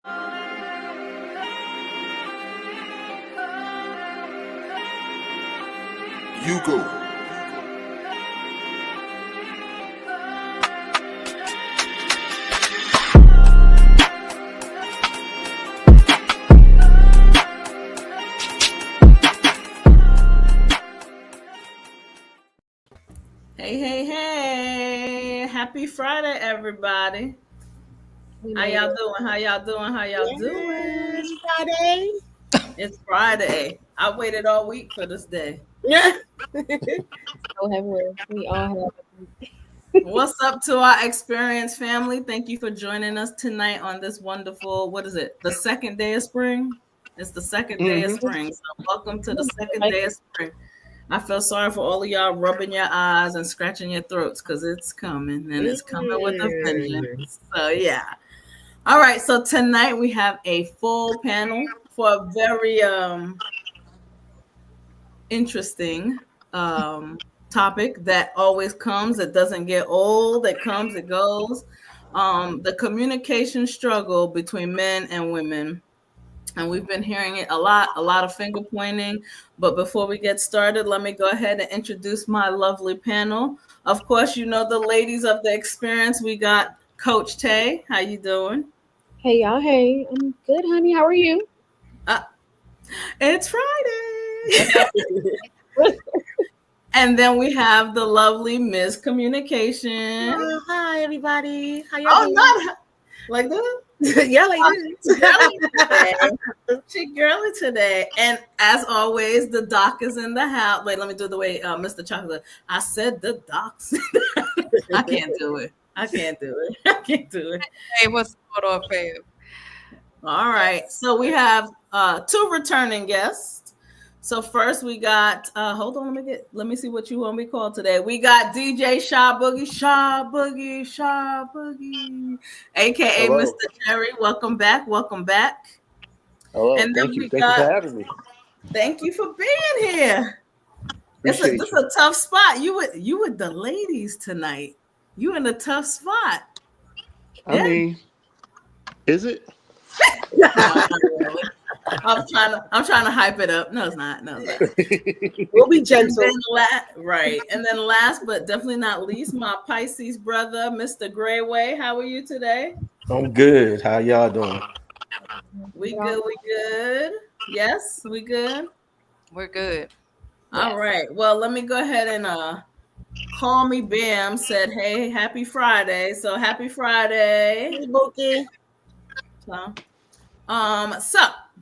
You go. Hey. Happy Friday, everybody. How y'all doing? Friday. It's Friday. I waited all week for this day. Yeah. We all have. What's up to our Experience family? Thank you for joining us tonight on this wonderful, what is it? The second day of spring? It's the second day of spring. So welcome to the second day of spring. I feel sorry for all of y'all rubbing your eyes and scratching your throats because it's coming and it's coming with a vengeance. So yeah. All right. So tonight we have a full panel for a very interesting topic that always comes. It doesn't get old. It comes, it goes. The communication struggle between men and women. And we've been hearing it a lot of finger pointing. But before we get started, let me go ahead and introduce my lovely panel. Of course, you know the ladies of the Experience. We got Coach Tay. How you doing? Hey, y'all. Hey, I'm good, honey. How are you? It's Friday. And then we have the lovely Miss Communication. Hi, everybody. How y'all doing? Not like that? Yeah, like this. She girly today. And as always, the doc is in the house. Wait, let me do the way Mr. Chocolate. I said the doc's. I can't do it. Hey, what's going on, fam? All right. So we have two returning guests. So first we got hold on, let me see what you want me called today. We got DJ Shaw Boogie, aka Hello. Mr. Jerry. Welcome back. Hello, And thank you for having me. Thank you for being here. This is a tough spot. You with the ladies tonight. You in a tough spot. I mean, is it? No, not really. I'm trying to hype it up. No, it's not. We'll be gentle. Right. And then last but definitely not least, my Pisces brother, Mr. Grayway. How are you today? I'm good. How y'all doing? We good. Yes, we good. We're good. All right. Well, let me go ahead and Call Me Bam said, hey, happy Friday. So happy Friday. Hey, Bookie. So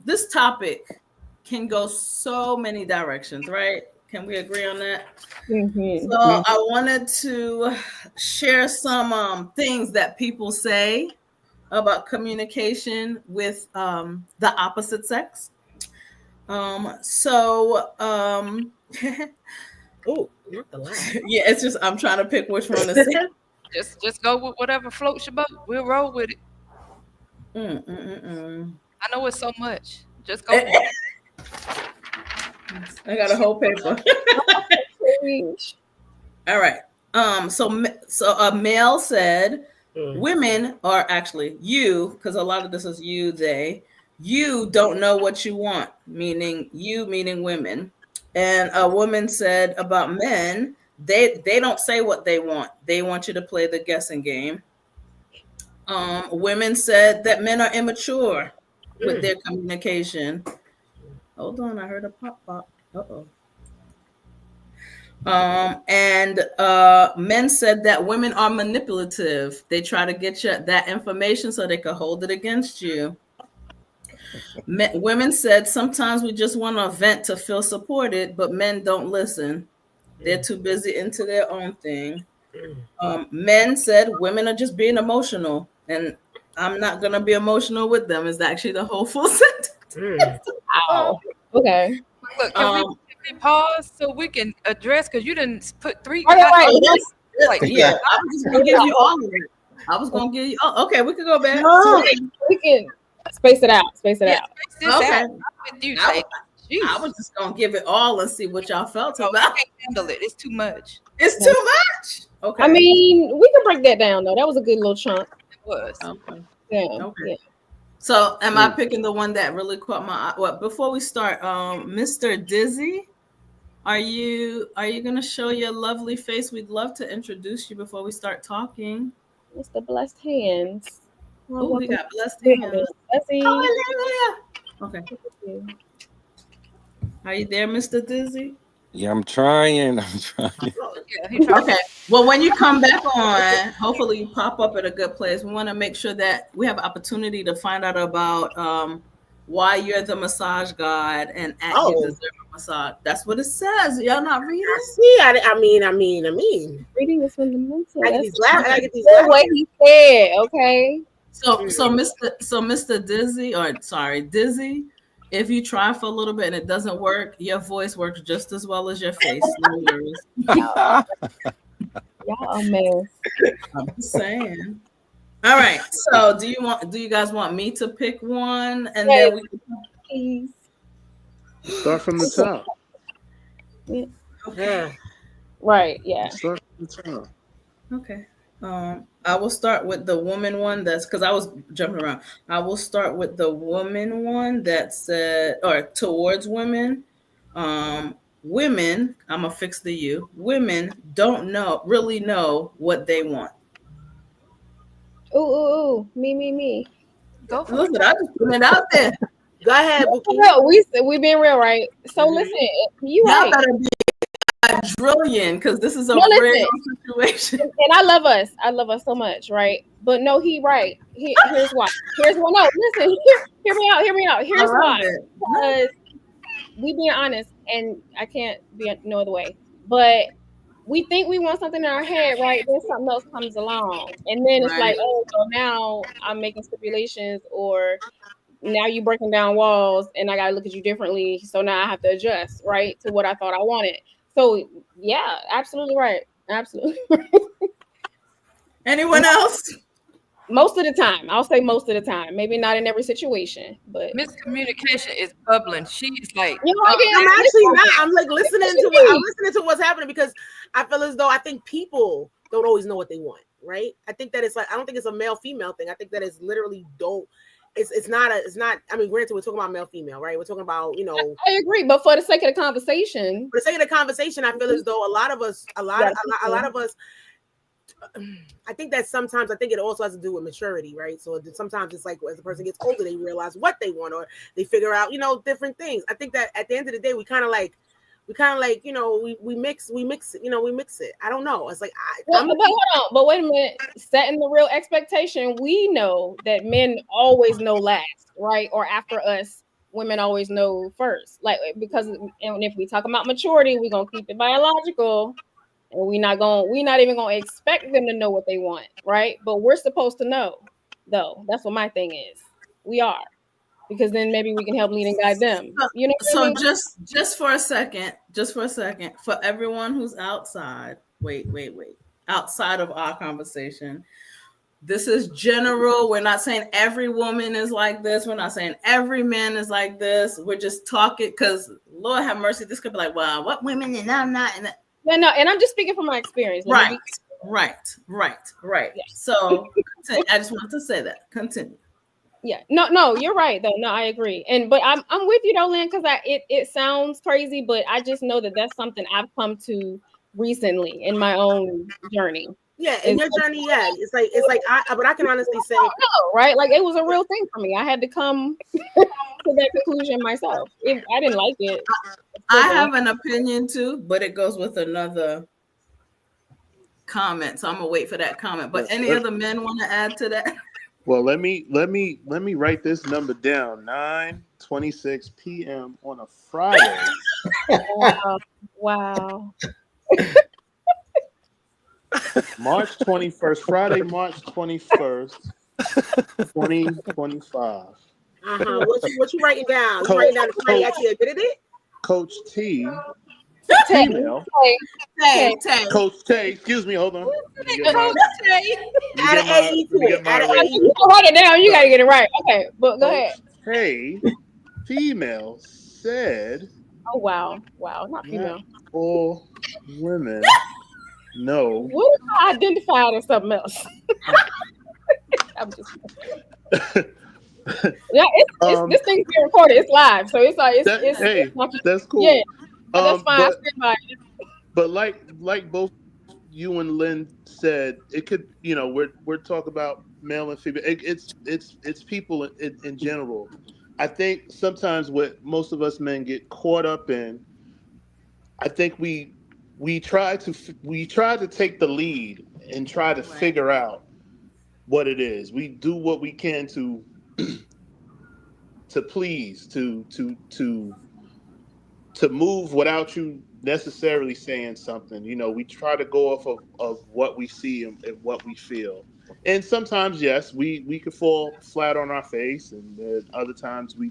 this topic can go so many directions, right? Can we agree on that? Mm-hmm. So I wanted to share some things that people say about communication with the opposite sex. Oh, not the last. Yeah, it's just I'm trying to pick which one to say. Just go with whatever floats your boat. We'll roll with it. I know it's so much. Just go. I got a whole paper. All right. So a male said, women are actually you, because a lot of this is you don't know what you want, meaning women. And a woman said about men, they don't say what they want. They want you to play the guessing game. Women said that men are immature with their communication. Hold on, I heard a pop. Uh-oh. And men said that women are manipulative. They try to get you that information so they can hold it against you. Women said sometimes we just want to vent to feel supported, but men don't listen. They're too busy into their own thing. Men said women are just being emotional, and I'm not going to be emotional with them is actually the whole full sentence. Wow. Okay. Look, can we pause so we can address, because you didn't put three. Right. Yeah, I was just going to give you all of it. I was going to give you. Oh, okay, we can go back. No, we can space it out. Okay. I was just going to give it all and see what y'all felt about. I can't handle it. It's too much. It's too much. Okay. I mean, we can break that down though. That was a good little chunk. It was. Okay. Yeah. Okay. Yeah. So am I picking the one that really caught my eye? Well, before we start, Mr. Dizzy, are you gonna show your lovely face? We'd love to introduce you before we start talking. Mr. Blessed Hands. Well, Oh, we welcome got blessed to hands. Blessing. Oh, hallelujah. Okay. Are you there, Mr. Dizzy? Yeah, I'm trying. Yeah, he tried. Okay. Well, when you come back on, hopefully you pop up at a good place. We want to make sure that we have opportunity to find out about why you're the massage god and you deserve a massage. That's what it says. Y'all not reading? See, I mean. Reading this fundamental. I get That's these laughs. I get these the laughs. way he said, okay? So Mr. Dizzy, or sorry, Dizzy, if you try for a little bit and it doesn't work, your voice works just as well as your face. No worries. Y'all a mess. I'm just saying. All right. So do you guys want me to pick one and then we can Please. Start from the top. Yeah. Right, yeah. Start from the top. Okay. I will start with the woman one that's because I was jumping around. I will start with the woman one that said, or towards women. Women, I'm gonna fix the you. Women don't really know what they want. Ooh, me. Go for it. Listen, I just put it out there. Go ahead, Bookie. No, we being real, right? So listen, you Y'all right. better be quadrillion because this is a No, listen. real situation. And I love us so much, right? But no, he right. Here's why. No, listen, hear me out. Here's why. Because we being honest, and I can't be no other way. But we think we want something in our head, right? Then something else comes along. And then it's like, oh, so now I'm making stipulations, or now you breaking down walls and I gotta look at you differently. So now I have to adjust, right, to what I thought I wanted. So yeah, absolutely right. Absolutely right. Anyone else? Most of the time. I'll say most of the time. Maybe not in every situation, but Miscommunication is bubbling. She's like, you know, I'm actually not. I'm like listening to what's happening because I feel as though I think people don't always know what they want, right? I think that it's like I don't think it's a male female thing. I think that it's literally don't. It's not. I mean, granted, we're talking about male female, right? We're talking about I agree, but for the sake of the conversation, for the sake of the conversation, I feel as though a lot of us. I think that sometimes it also has to do with maturity, right? So sometimes it's like as the person gets older, they realize what they want or they figure out, different things. I think that at the end of the day, we kind of like, we mix it. I don't know. It's like, but hold on. But wait a minute. Setting the real expectation, we know that men always know last, right? Or after us, women always know first. Like, because and if we talk about maturity, we're gonna keep it biological. And we're not even gonna expect them to know what they want, right? But we're supposed to know, though. That's what my thing is. We are, because then maybe we can help lead and guide them. You know. So just for a second, for everyone who's outside, wait, outside of our conversation, this is general. We're not saying every woman is like this. We're not saying every man is like this. We're just talking because Lord have mercy, this could be like, wow, what women and I'm not and. Yeah, no, and I'm just speaking from my experience. Right. Yeah. So I just wanted to say that. Continue. Yeah, no, you're right though. No, I agree, but I'm with you though, Lynn, because it sounds crazy, but I just know that that's something I've come to recently in my own journey. Yeah, in your journey, yeah, it's like but I can honestly say, right? Like it was a real thing for me. I had to come to that conclusion myself. I didn't like it. I have an opinion too, but it goes with another comment. So I'm gonna wait for that comment. But any other men want to add to that? Well, let me write this number down. 9:26 p.m. on a Friday. Wow. March 21st, Friday, March 21st, 2025. What you writing down? You writing down if somebody actually admitted it? Coach T. Tay. Coach Tay, excuse me, hold on. Add an AE to it. Add an AE. You can write it down. You gotta get it right. Okay, but go ahead. Hey, female said. Oh wow, not female. All women know. What if I identified as something else? I'm just. Yeah, it's this thing's being recorded. It's live, so it's like that's cool. Yeah, that's fine. I stand by it. But like both you and Lynn said, it could, we're talking about male and female. It's people in general. I think sometimes what most of us men get caught up in, I think we try to take the lead and try to figure out what it is. We do what we can to please, to move without you necessarily saying something. We try to go off of what we see and what we feel. And sometimes, yes, we could fall flat on our face, and other times we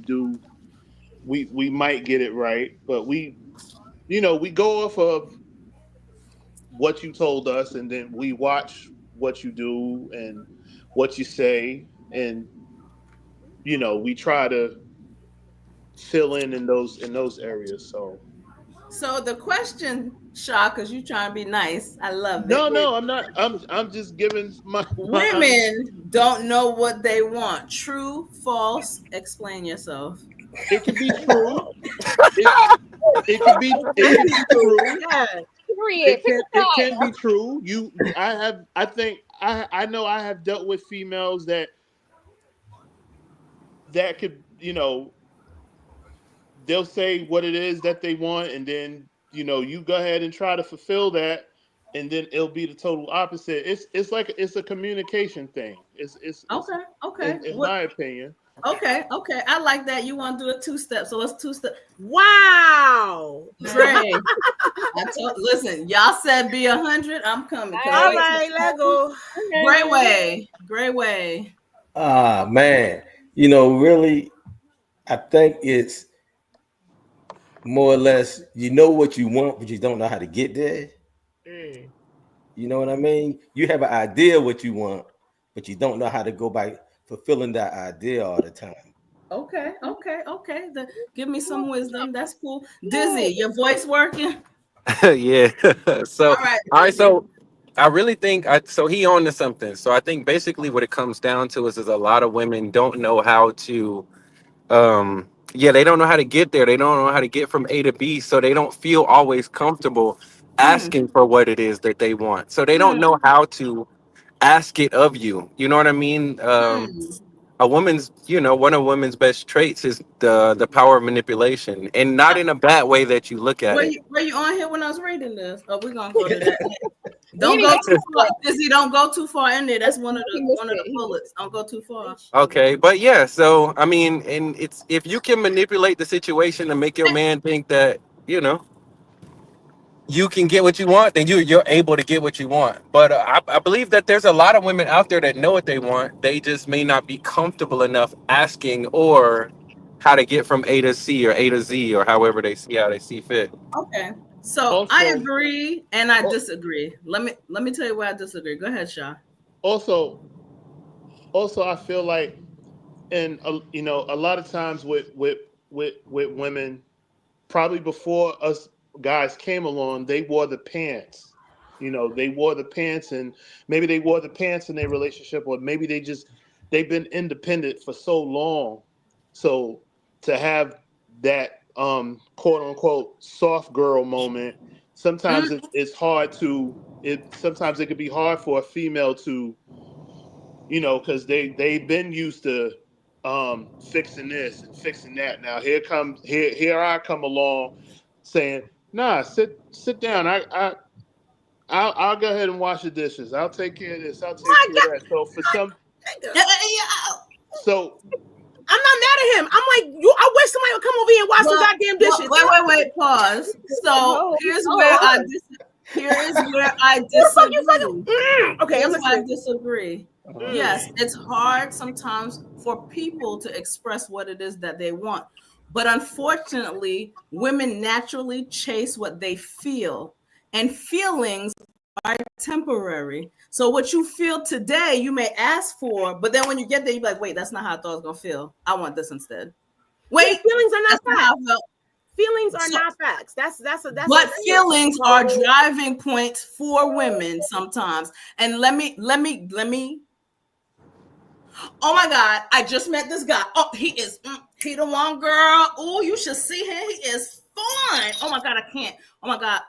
might get it right, but we go off of what you told us, and then we watch what you do and what you say, and we try to fill in those areas. So the question, Shaw, because you're trying to be nice, I love it. No, I'm not. I'm just giving my women don't know what they want. True, false? Explain yourself. It can be true. It can be true. Yeah. It can be true. I know I have dealt with females that could, they'll say what it is that they want, and then you go ahead and try to fulfill that, and then it'll be the total opposite. It's a communication thing. It's okay. In my opinion. Okay. I like that. You want to do a 2-step, so let's 2-step. Wow. Dre, listen, y'all said be 100. I'm coming. All right, let's go. Great way. Man, really, I think it's more or less, what you want, but you don't know how to get there. You know what I mean? You have an idea what you want, but you don't know how to go by fulfilling that idea all the time. Okay. Give me some wisdom. That's cool. Dizzy, your voice working? Yeah. So, all right. So I really think so he on to something. So I think basically what it comes down to is a lot of women don't know how to, they don't know how to get there. They don't know how to get from A to B. So they don't feel always comfortable asking for what it is that they want. So they don't know how to ask it of you. You know what I mean? A woman's, one of women's best traits is the power of manipulation, and not in a bad way that you look at it. Were you on here when I was reading this? Oh, we're gonna go to that. Don't go too far. Dizzy, don't go too far in there. That's one of the bullets. Don't go too far. Okay, but yeah, so I mean, and it's if you can manipulate the situation to make your man think that, you can get what you want, then you're able to get what you want. But I believe that there's a lot of women out there that know what they want. They just may not be comfortable enough asking or how to get from A to C or A to Z or however they see fit. Okay. So also, I agree and I disagree. Let me tell you why I disagree. Go ahead, Shaw. Also, I feel like, and a lot of times with women, probably before us guys came along, they wore the pants. They wore the pants, and maybe they wore the pants in their relationship, or maybe they've been independent for so long. So to have that quote unquote soft girl moment, sometimes it's hard sometimes it can be hard for a female to, because they've been used to fixing this and fixing that. Now here I come along saying, nah, sit down. I'll go ahead and wash the dishes. I'll take care of this. I'll take care of that. So for some, so I'm not mad at him. I'm like, I wish somebody would come over here and wash some goddamn dishes. Wait, pause. So here's where I disagree. Okay, I disagree. Yes, it's hard sometimes for people to express what it is that they want. But unfortunately, women naturally chase what they feel, and feelings are temporary. So what you feel today, you may ask for, but then when you get there, you're like, wait, that's not how I thought I was gonna feel. I want this instead. Wait, feelings are not facts. Feelings are not facts. That's but feelings are driving points for women sometimes. And let me Oh my God, I just met this guy. Oh, he is, he the one, girl. Oh, you should see him. He is fun. Oh my God, I can't. Oh my God.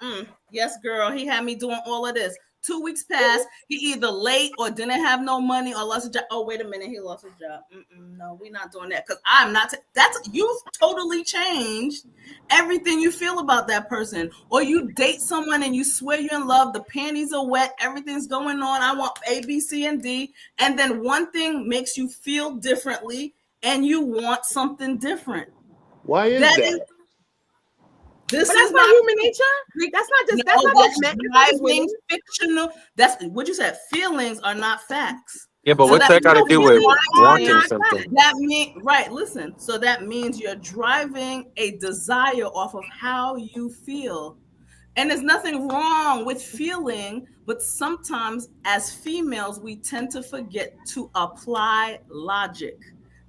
Yes, girl. He had me doing all of this. 2 weeks passed. He either late or didn't have no money or lost his job. Oh, wait a minute. He lost his job. No, we're not doing that. Because I'm not. You've totally changed everything you feel about that person. Or you date someone and you swear you're in love. The panties are wet. Everything's going on. I want A, B, C, and D. And then one thing makes you feel differently and you want something different. Why is that? But that's not human nature. That's not just driving fictional. That's what you said. Feelings are not facts. Yeah, but what's that got to do with wanting something? That means right. Listen. So that means you're driving a desire off of how you feel, and there's nothing wrong with feeling. But sometimes, as females, we tend to forget to apply logic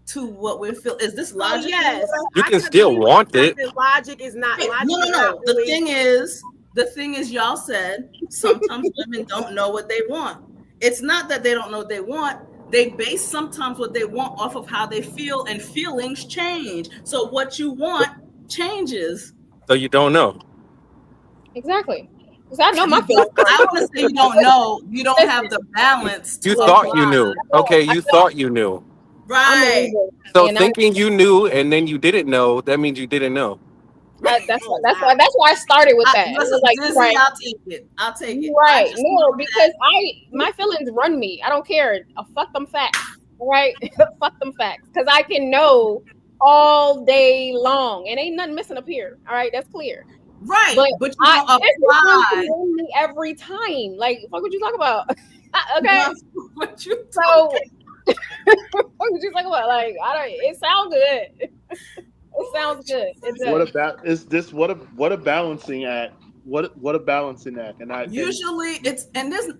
to what we feel. Is this logic? Yes. You can still want it. Logic is not logic. No. The thing is, y'all said sometimes women don't know what they want. It's not that they don't know what they want. They base sometimes what they want off of how they feel, and feelings change. So what you want changes. So you don't know. Exactly. Because I know my feelings. I want to say you don't know. You don't have the balance. You thought you knew. Okay, you thought you knew. Right. So thinking you knew and then you didn't know, that means you didn't know. That's why I started with that. Right. I'll take it. Right. No, because my feelings run me. I don't care. Fuck them facts. Right. Fuck them facts. Because I can know all day long. And ain't nothing missing up here. All right. That's clear. Right. But you don't apply me every time. Like, fuck what you talk about. Okay. What you so what would you talk about? Like, it sounds good. It sounds good. What a balancing act. What a balancing act. And usually it's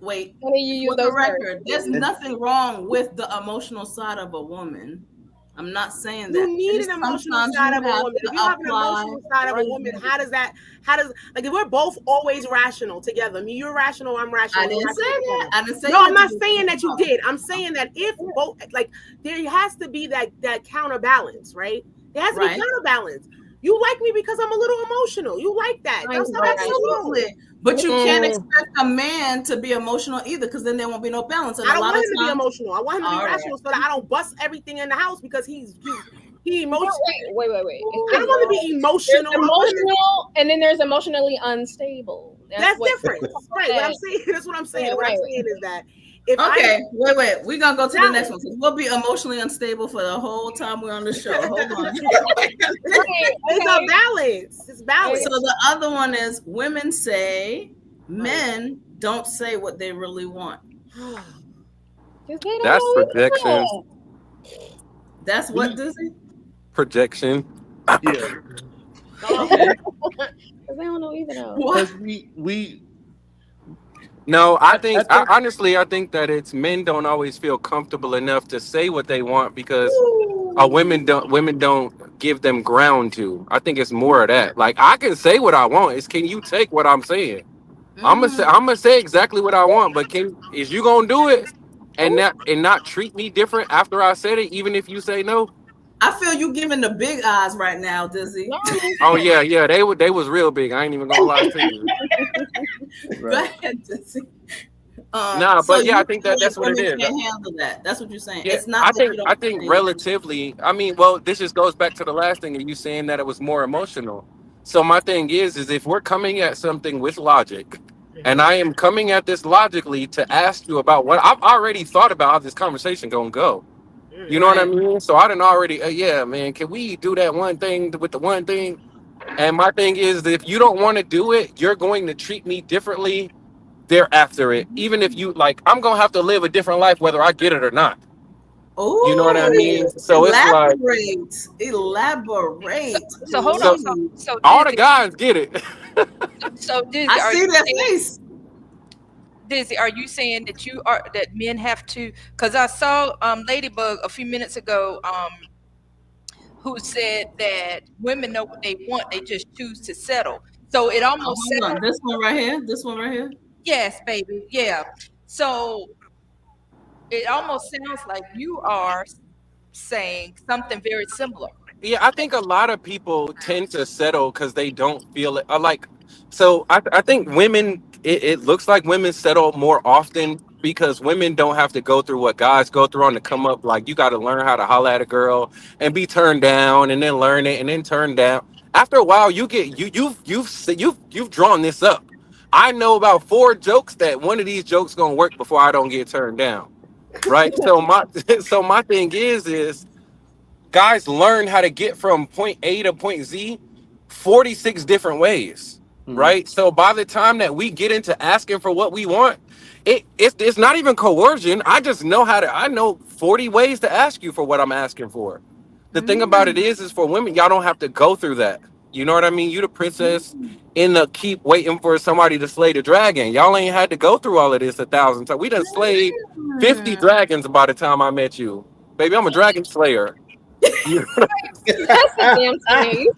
wait. When you use the record, there's nothing wrong with the emotional side of a woman. I'm not saying that. You need an emotional side of a woman. If you have an emotional side of a woman, how does like if we're both always rational together? I mean, you're rational, I'm rational. I didn't say that. No, I'm not saying that you did. I'm saying that if both, like, there has to be that counterbalance, right? There has to be counterbalance. You like me because I'm a little emotional. You like that. Absolutely. But you can't expect a man to be emotional either, because then there won't be no balance. And I don't want him to be emotional. I want him to be rational so that I don't bust everything in the house because he's emotional. Wait. I don't want to be emotional. There's emotional, and then there's emotionally unstable. That's different. Right. What I'm saying. That's what I'm saying. Yeah, what I'm saying is that. Wait. We're gonna go to the next one because we'll be emotionally unstable for the whole time we're on the show. Hold on. It's a balance. It's balance. So the other one is women say men don't say what they really want. That's projection. That's what, Dizzy? Projection. Yeah. Okay. Because they don't know either though. Because we No, I think honestly, I think that it's men don't always feel comfortable enough to say what they want because women don't give them ground to. I think it's more of that. Like, I can say what I want. It's, can you take what I'm saying? I'm gonna say exactly what I want, but is you gonna do it and not treat me different after I said it, even if you say no? I feel you giving the big eyes right now, Dizzy. Oh yeah, they was real big. I ain't even gonna lie to you. Go ahead, Dizzy. But yeah, I think that's what it is. Can't handle that. That's what you're saying. Yeah, it's not. I think relatively. I mean, well, this just goes back to the last thing of you saying that it was more emotional. So my thing is if we're coming at something with logic, and I am coming at this logically to ask you about what I've already thought about how this conversation gonna go. You know what I mean? So I done already, man, can we do that one thing with the one thing? And my thing is, if you don't want to do it, you're going to treat me differently thereafter it. Even if you, like, I'm going to have to live a different life whether I get it or not. Oh, you know what I mean? So elaborate. So hold on. So all the guys get it. So Dizzy, I see that face. Dizzy, are you saying that men have to? Because I saw Ladybug a few minutes ago, who said that women know what they want, they just choose to settle. So it almost this one right here. Yes, baby. Yeah. So it almost sounds like you are saying something very similar. Yeah, I think a lot of people tend to settle because they don't feel it. Like, so I think women, it looks like women settle more often because women don't have to go through what guys go through on the come up. Like, you got to learn how to holler at a girl and be turned down, and then learn it and then turn down. After a while, you get you've drawn this up. I know about 4 jokes that one of these jokes gonna work before I don't get turned down, right? So my so my thing is guys learn how to get from point A to point Z 46 different ways, right? So by the time that we get into asking for what we want, it's not even coercion. I just know I know 40 ways to ask you for what I'm asking for. The thing about it is for women, y'all don't have to go through that. You know what I mean? You the princess in the keep waiting for somebody to slay the dragon. Y'all ain't had to go through all of this 1,000 times. We done slayed 50 dragons by the time I met you. Baby, I'm a dragon slayer. That's a damn thing.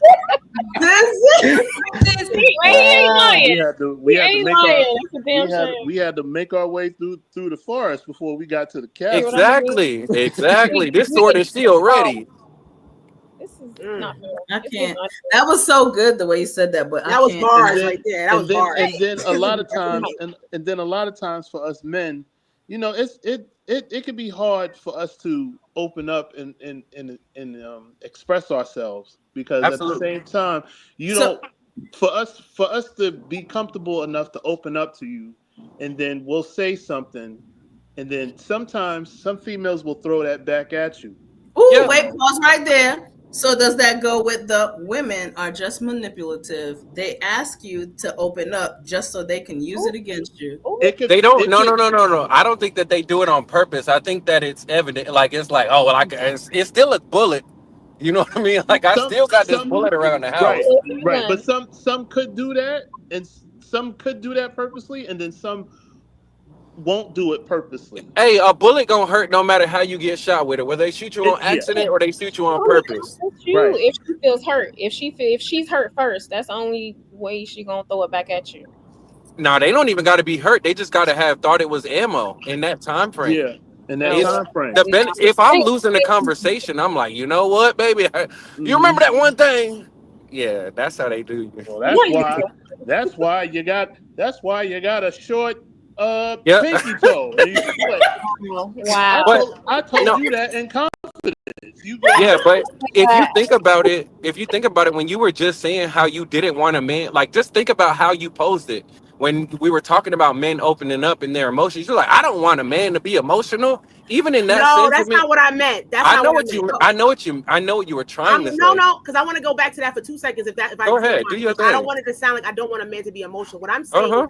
We had to make our way through the forest before we got to the castle. Exactly. This sword is still ready. This is not fair. I can't. That was so good the way you said that, but that was bars right there. That was bars. And then a lot of times, and then a lot of times for us men, you know, it can be hard for us to open up and express ourselves because Absolutely. at the same time, for us to be comfortable enough to open up to you, and then we'll say something, and then sometimes some females will throw that back at you. Ooh, wait, pause right there. So does that go with the women are just manipulative? They ask you to open up just so they can use it against you. They don't. No. I don't think that they do it on purpose. I think that it's evident. Like it's like, oh well, it's still a bullet. You know what I mean? Like I still got this bullet around the house. Right. But some could do that, and some could do that purposely, and then some won't do it purposely. Hey, a bullet gonna hurt no matter how you get shot with it, whether they shoot you on accident or they shoot you on purpose. If she feels hurt, if she's hurt first, that's the only way she gonna throw it back at you. No, they don't even got to be hurt. They just got to have thought it was ammo in that time frame. Yeah, in that time frame. If I'm losing the conversation, I'm like, you know what, baby? You remember that one thing? Yeah, that's how they do. Well, that's why you got a short pinky toe. Wow. I told you that in confidence. But if you think about it, when you were just saying how you didn't want a man, like just think about how you posed it. When we were talking about men opening up in their emotions, you're like, I don't want a man to be emotional. Even in that No, that's not what I meant. I know what you were trying to say. No, because I want to go back to that for 2 seconds. Go ahead, do your thing. I don't want it to sound like I don't want a man to be emotional. What I'm saying is that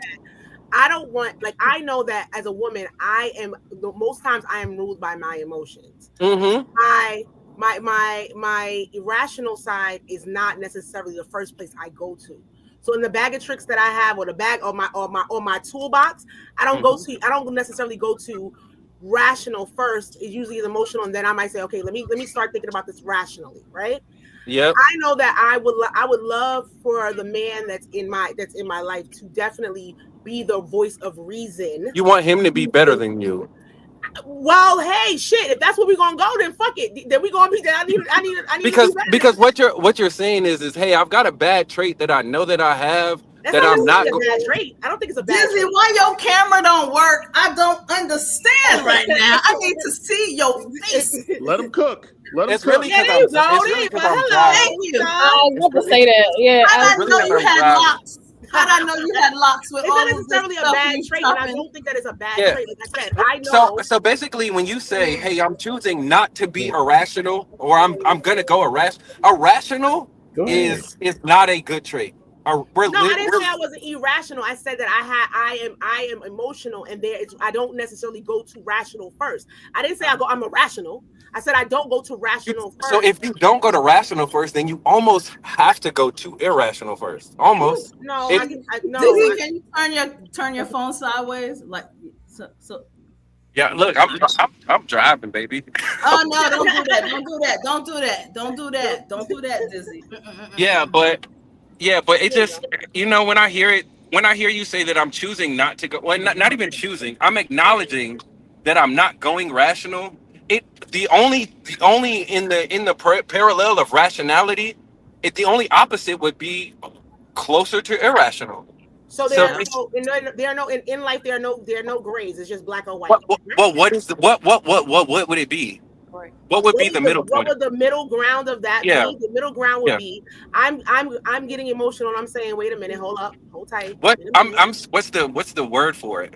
I don't want, like, I know that as a woman, most times I am ruled by my emotions. My irrational side is not necessarily the first place I go to. So in the bag of tricks that I have, or the bag or my toolbox, I don't necessarily go to rational first. It usually is emotional, and then I might say, okay, let me start thinking about this rationally, right? Yeah. I know that I would love for the man that's in my life to definitely be the voice of reason. You want him to be better than you. Well, hey, shit! If that's where we're gonna go, then fuck it. Then we gonna be. I need. Because what you're saying is hey, I've got a bad trait that I know that I have. That's I'm not a bad trait. I don't think it's a bad trait. Why your camera don't work? I don't understand right now. I need to see your face. Let him cook. It's really because I'm driving. Thank you. I was going to say that. Yeah. I know you had locks. How'd I know you had locks with all of this? It's not necessarily a bad trait, and I don't think that it's a bad trait. Like I said, I know. So basically, when you say, "Hey, I'm choosing not to be irrational," or "I'm gonna go irrational," is not a good trait. I didn't say I wasn't irrational. I said that I am emotional, and I don't necessarily go to rational first. I didn't say I'm irrational. I said I don't go to rational first. So if you don't go to rational first, then you almost have to go to irrational first. Almost. No, can you turn your phone sideways? Like so. Yeah, look, I'm driving, baby. Oh no, don't do that. Don't do that, Dizzy. Yeah, but it just, when I hear you say that I'm choosing not to go, well, not even choosing, I'm acknowledging that I'm not going rational, the only in the parallel of rationality, the only opposite would be closer to irrational. So there are no in life. There are no grays. It's just black or white. What is the what would it be? What would be the middle point? What would the middle ground of that be? The middle ground would be I'm getting emotional and I'm saying, wait a minute, hold up, hold tight. What's the word for it?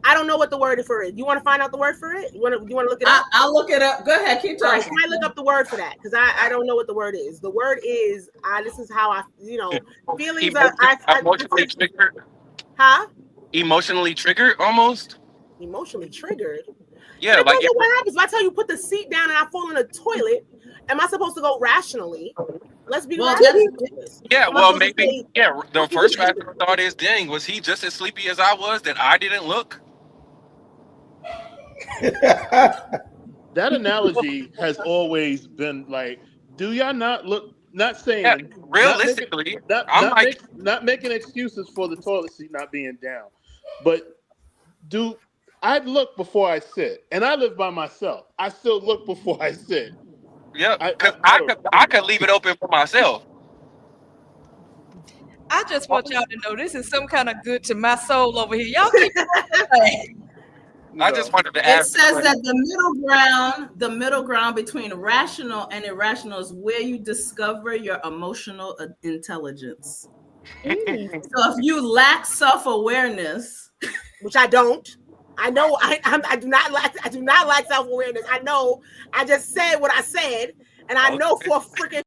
I don't know what the word for it. You want to find out the word for it? You want to look it up? I'll look it up. Go ahead, keep talking. Right, I look up the word for that because I don't know what the word is. The word is this is how I feelings are emotionally triggered. Huh? Emotionally triggered, almost. Emotionally triggered. Yeah, like what happens if I tell you put the seat down and I fall in the toilet? Am I supposed to go rationally? Let's be rational. Yeah, well, maybe. Yeah, the first rational thought is, dang, was he just as sleepy as I was that I didn't look? That analogy has always been like, do y'all not look? Not saying realistically, not making excuses for the toilet seat not being down, but I look before I sit, and I live by myself. I still look before I sit. Yeah, I could leave it open for myself. I just want y'all to know this is some kind of good to my soul over here. Y'all keep I just wanted to ask. It says that the middle ground between rational and irrational is where you discover your emotional intelligence. So if you lack self-awareness, which I don't, I know I do not lack self-awareness. I know I just said what I said, and I know for a freaking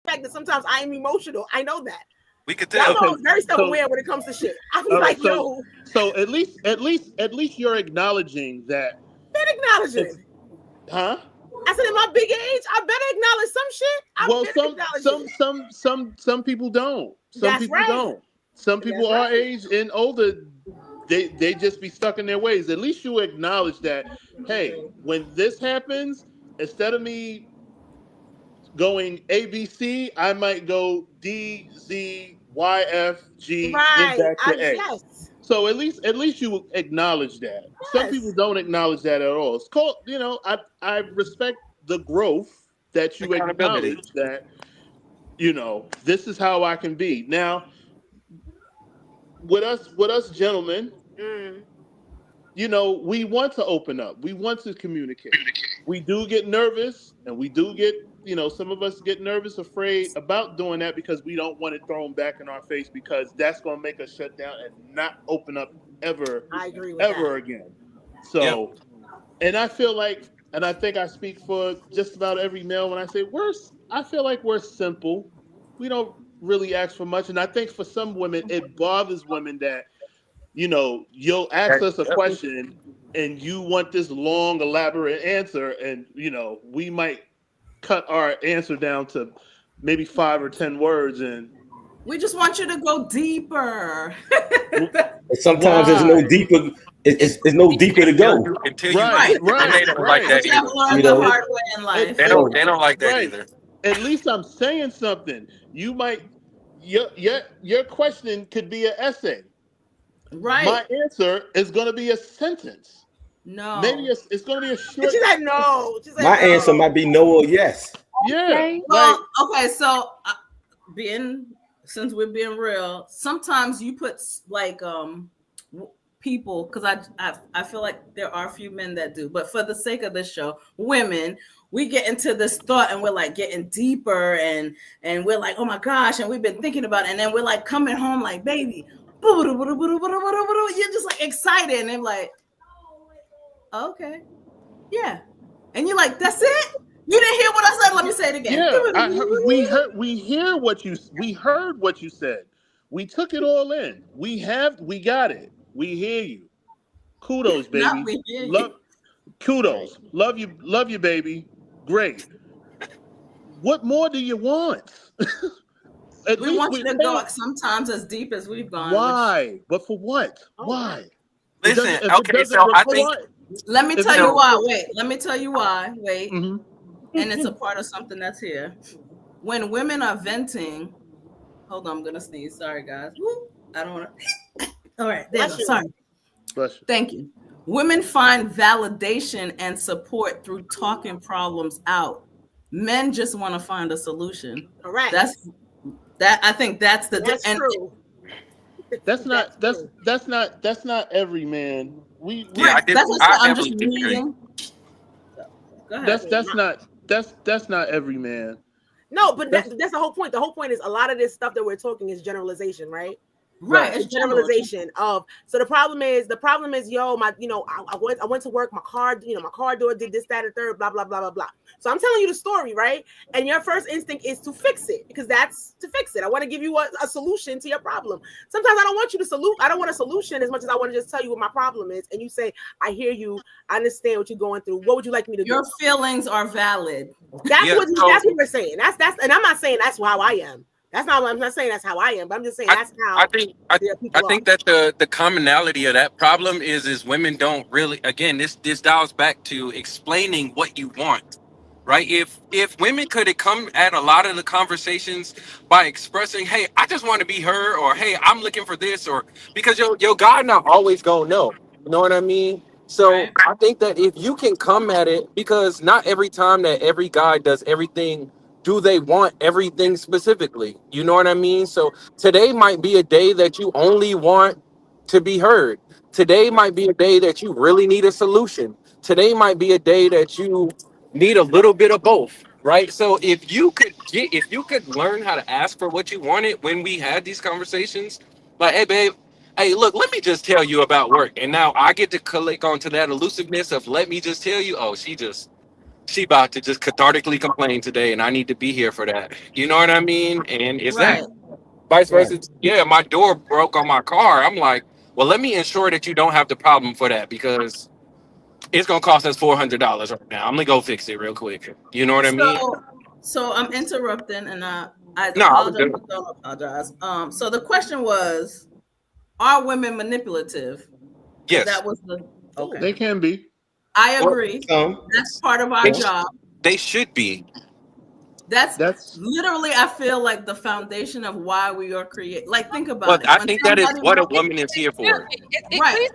fact that sometimes I am emotional. I know that. We could tell. I'm very self-aware when it comes to shit. I'm like, yo. So at least you're acknowledging that. Been acknowledging. Huh? I said, in my big age, I better acknowledge some shit. Some people don't. Some people don't. Some people our age and older, they just be stuck in their ways. At least you acknowledge that, hey, when this happens, instead of me going ABC, I might go D, Z, Y, F, G, then back to A. Yes. So at least you acknowledge that. Yes. Some people don't acknowledge that at all. It's called, I respect the growth that you acknowledge that, this is how I can be. Now, with us gentlemen, we want to open up. We want to communicate. We do get nervous, and we do get, some of us get nervous, afraid about doing that because we don't want it thrown back in our face because that's going to make us shut down and not open up ever again. So, and I feel like, and I think I speak for just about every male when I say I feel like we're simple. We don't really ask for much. And I think for some women, it bothers women that, you'll ask us a question and you want this long, elaborate answer. And, we might cut our answer down to maybe 5 or 10 words. And we just want you to go deeper. Sometimes there's no deeper. It's no deeper to go. Right. They don't like that either. The hard way in life. They don't like that either. At least I'm saying something. You might your question could be an essay. Right. My answer is going to be a sentence. No. Maybe it's going to be a short. She's like, no. My answer might be no or yes. Yeah. Well, okay. So since we're being real, sometimes you put like people, because I feel like there are a few men that do, but for the sake of this show, women, we get into this thought and we're like getting deeper and we're like, oh my gosh, and we've been thinking about it, and then we're like coming home like, baby, you're just like excited, and they're like, okay, yeah, and you're like, that's it? You didn't hear what I said? Let me say it again. Yeah, we heard what you said. We took it all in. We got it. We hear you. Kudos, baby. Kudos. Love you, baby. Great. What more do you want? We want you to go sometimes as deep as we've gone. Why? But for what? Why? Listen, okay, so I think. Let me tell you why. Wait, let me tell you why. Wait. Mm-hmm. And it's a part of something that's here. When women are venting, hold on, I'm gonna sneeze. Sorry, guys. I don't want to. All right, there you go. Sorry. Bless you. Thank you. Women find validation and support through talking problems out. Men just want to find a solution. Correct. I think that's the That's true. That's not every man. Yeah, I'm just reading. Go ahead. That's not every man. No, but that's the whole point. The whole point is a lot of this stuff that we're talking is generalization, right? Right. It's generalization of. So the problem is, yo, I went to work, my car door did this, that, and third, blah, blah, blah, blah, blah. So I'm telling you the story, right? And your first instinct is to fix it, because that's to fix it. I want to give you a solution to your problem. Sometimes I don't want you to I don't want a solution as much as I want to just tell you what my problem is. And you say, I hear you, I understand what you're going through. What would you like me to do? Your feelings are valid. That's what we're saying. That's and I'm not saying that's how I am. That's not what I'm not saying. That's how I am, but I'm just saying that's how. I think that the commonality of that problem is women don't really. Again, this dials back to explaining what you want, right? If women could come at a lot of the conversations by expressing, hey, I just want to be her, or hey, I'm looking for this, or because your guy not always gonna know. You know what I mean? So Right. I think that if you can come at it, because not every time that every guy does everything. Do they want everything specifically? You know what I mean? So today might be a day that you only want to be heard. Today might be a day that you really need a solution. Today might be a day that you need a little bit of both, right? So if you could learn how to ask for what you wanted when we had these conversations, like, hey babe, hey look, let me just tell you about work. And now I get to click onto that elusiveness of let me just tell you, oh, she about to just cathartically complain today, and I need to be here for that. You know what I mean? And it's that. Vice versa. Yeah, my door broke on my car. I'm like, well, let me ensure that you don't have the problem for that, because it's gonna cost us $400 right now. I'm gonna go fix it real quick. You know what I mean? So I'm interrupting, and I No, don't apologize. So the question was, are women manipulative? yes, That was okay. They can be. I agree. That's part of our job. They should be. That's literally, I feel like the foundation of why we are created. Like, think about But it. I think that is what a woman is here for. Right.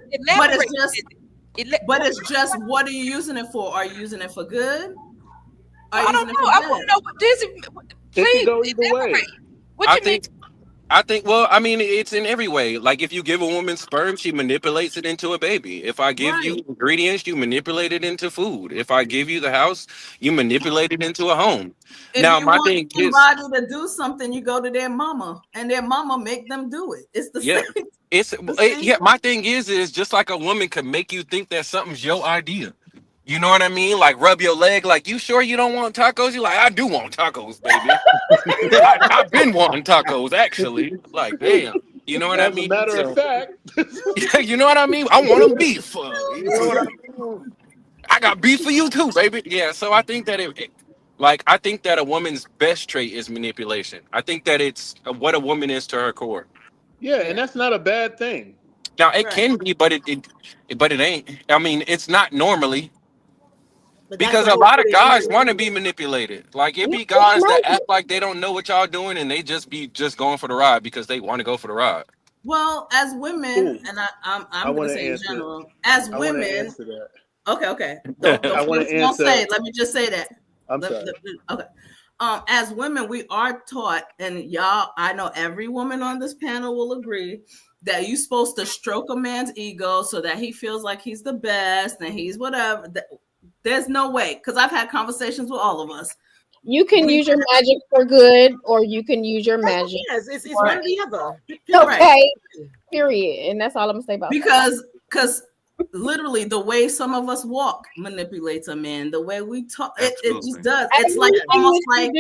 But it's just, what are you using it for? Are you using it for good? I don't know. I want to know what this is. Please, go either way. What you mean? I think, well, I mean, it's in every way. Like, if you give a woman sperm, she manipulates it into a baby. If I give you ingredients, you manipulate it into food. If I give you the house, you manipulate it into a home. If now, you my want thing is, somebody to do something, you go to their mama, and their mama make them do it. It's the same. My thing is just like a woman could make you think that something's your idea. You know what I mean? Like, rub your leg. Like, you sure you don't want tacos? You're like, I do want tacos, baby. I've been wanting tacos, actually. Like, damn. You know what I mean? As a matter of fact. You know what I mean? I want them beef. You know what I mean? I got beef for you too, baby. Yeah, so I think that I think that a woman's best trait is manipulation. I think that it's what a woman is to her core. Yeah, and that's not a bad thing. Now, it can be, but it ain't. I mean, it's not normally. Because a lot of guys want to be manipulated. Like, it be guys that act like they don't know what y'all doing, and they just be going for the ride because they want to go for the ride. Well, as women, and I'm going to say in general, as women. Okay. Don't say. Let me just say that. I'm sorry. Okay. As women, we are taught, and y'all, I know every woman on this panel will agree, that you're supposed to stroke a man's ego so that he feels like he's the best and he's whatever. There's no way, because I've had conversations with all of us. You can use your magic for good, or you can use your magic. Yes, it's one or the other. Okay, period. And that's all I'm gonna say about that. Because literally the way some of us walk manipulates a man. The way we talk, it just does. It's like almost like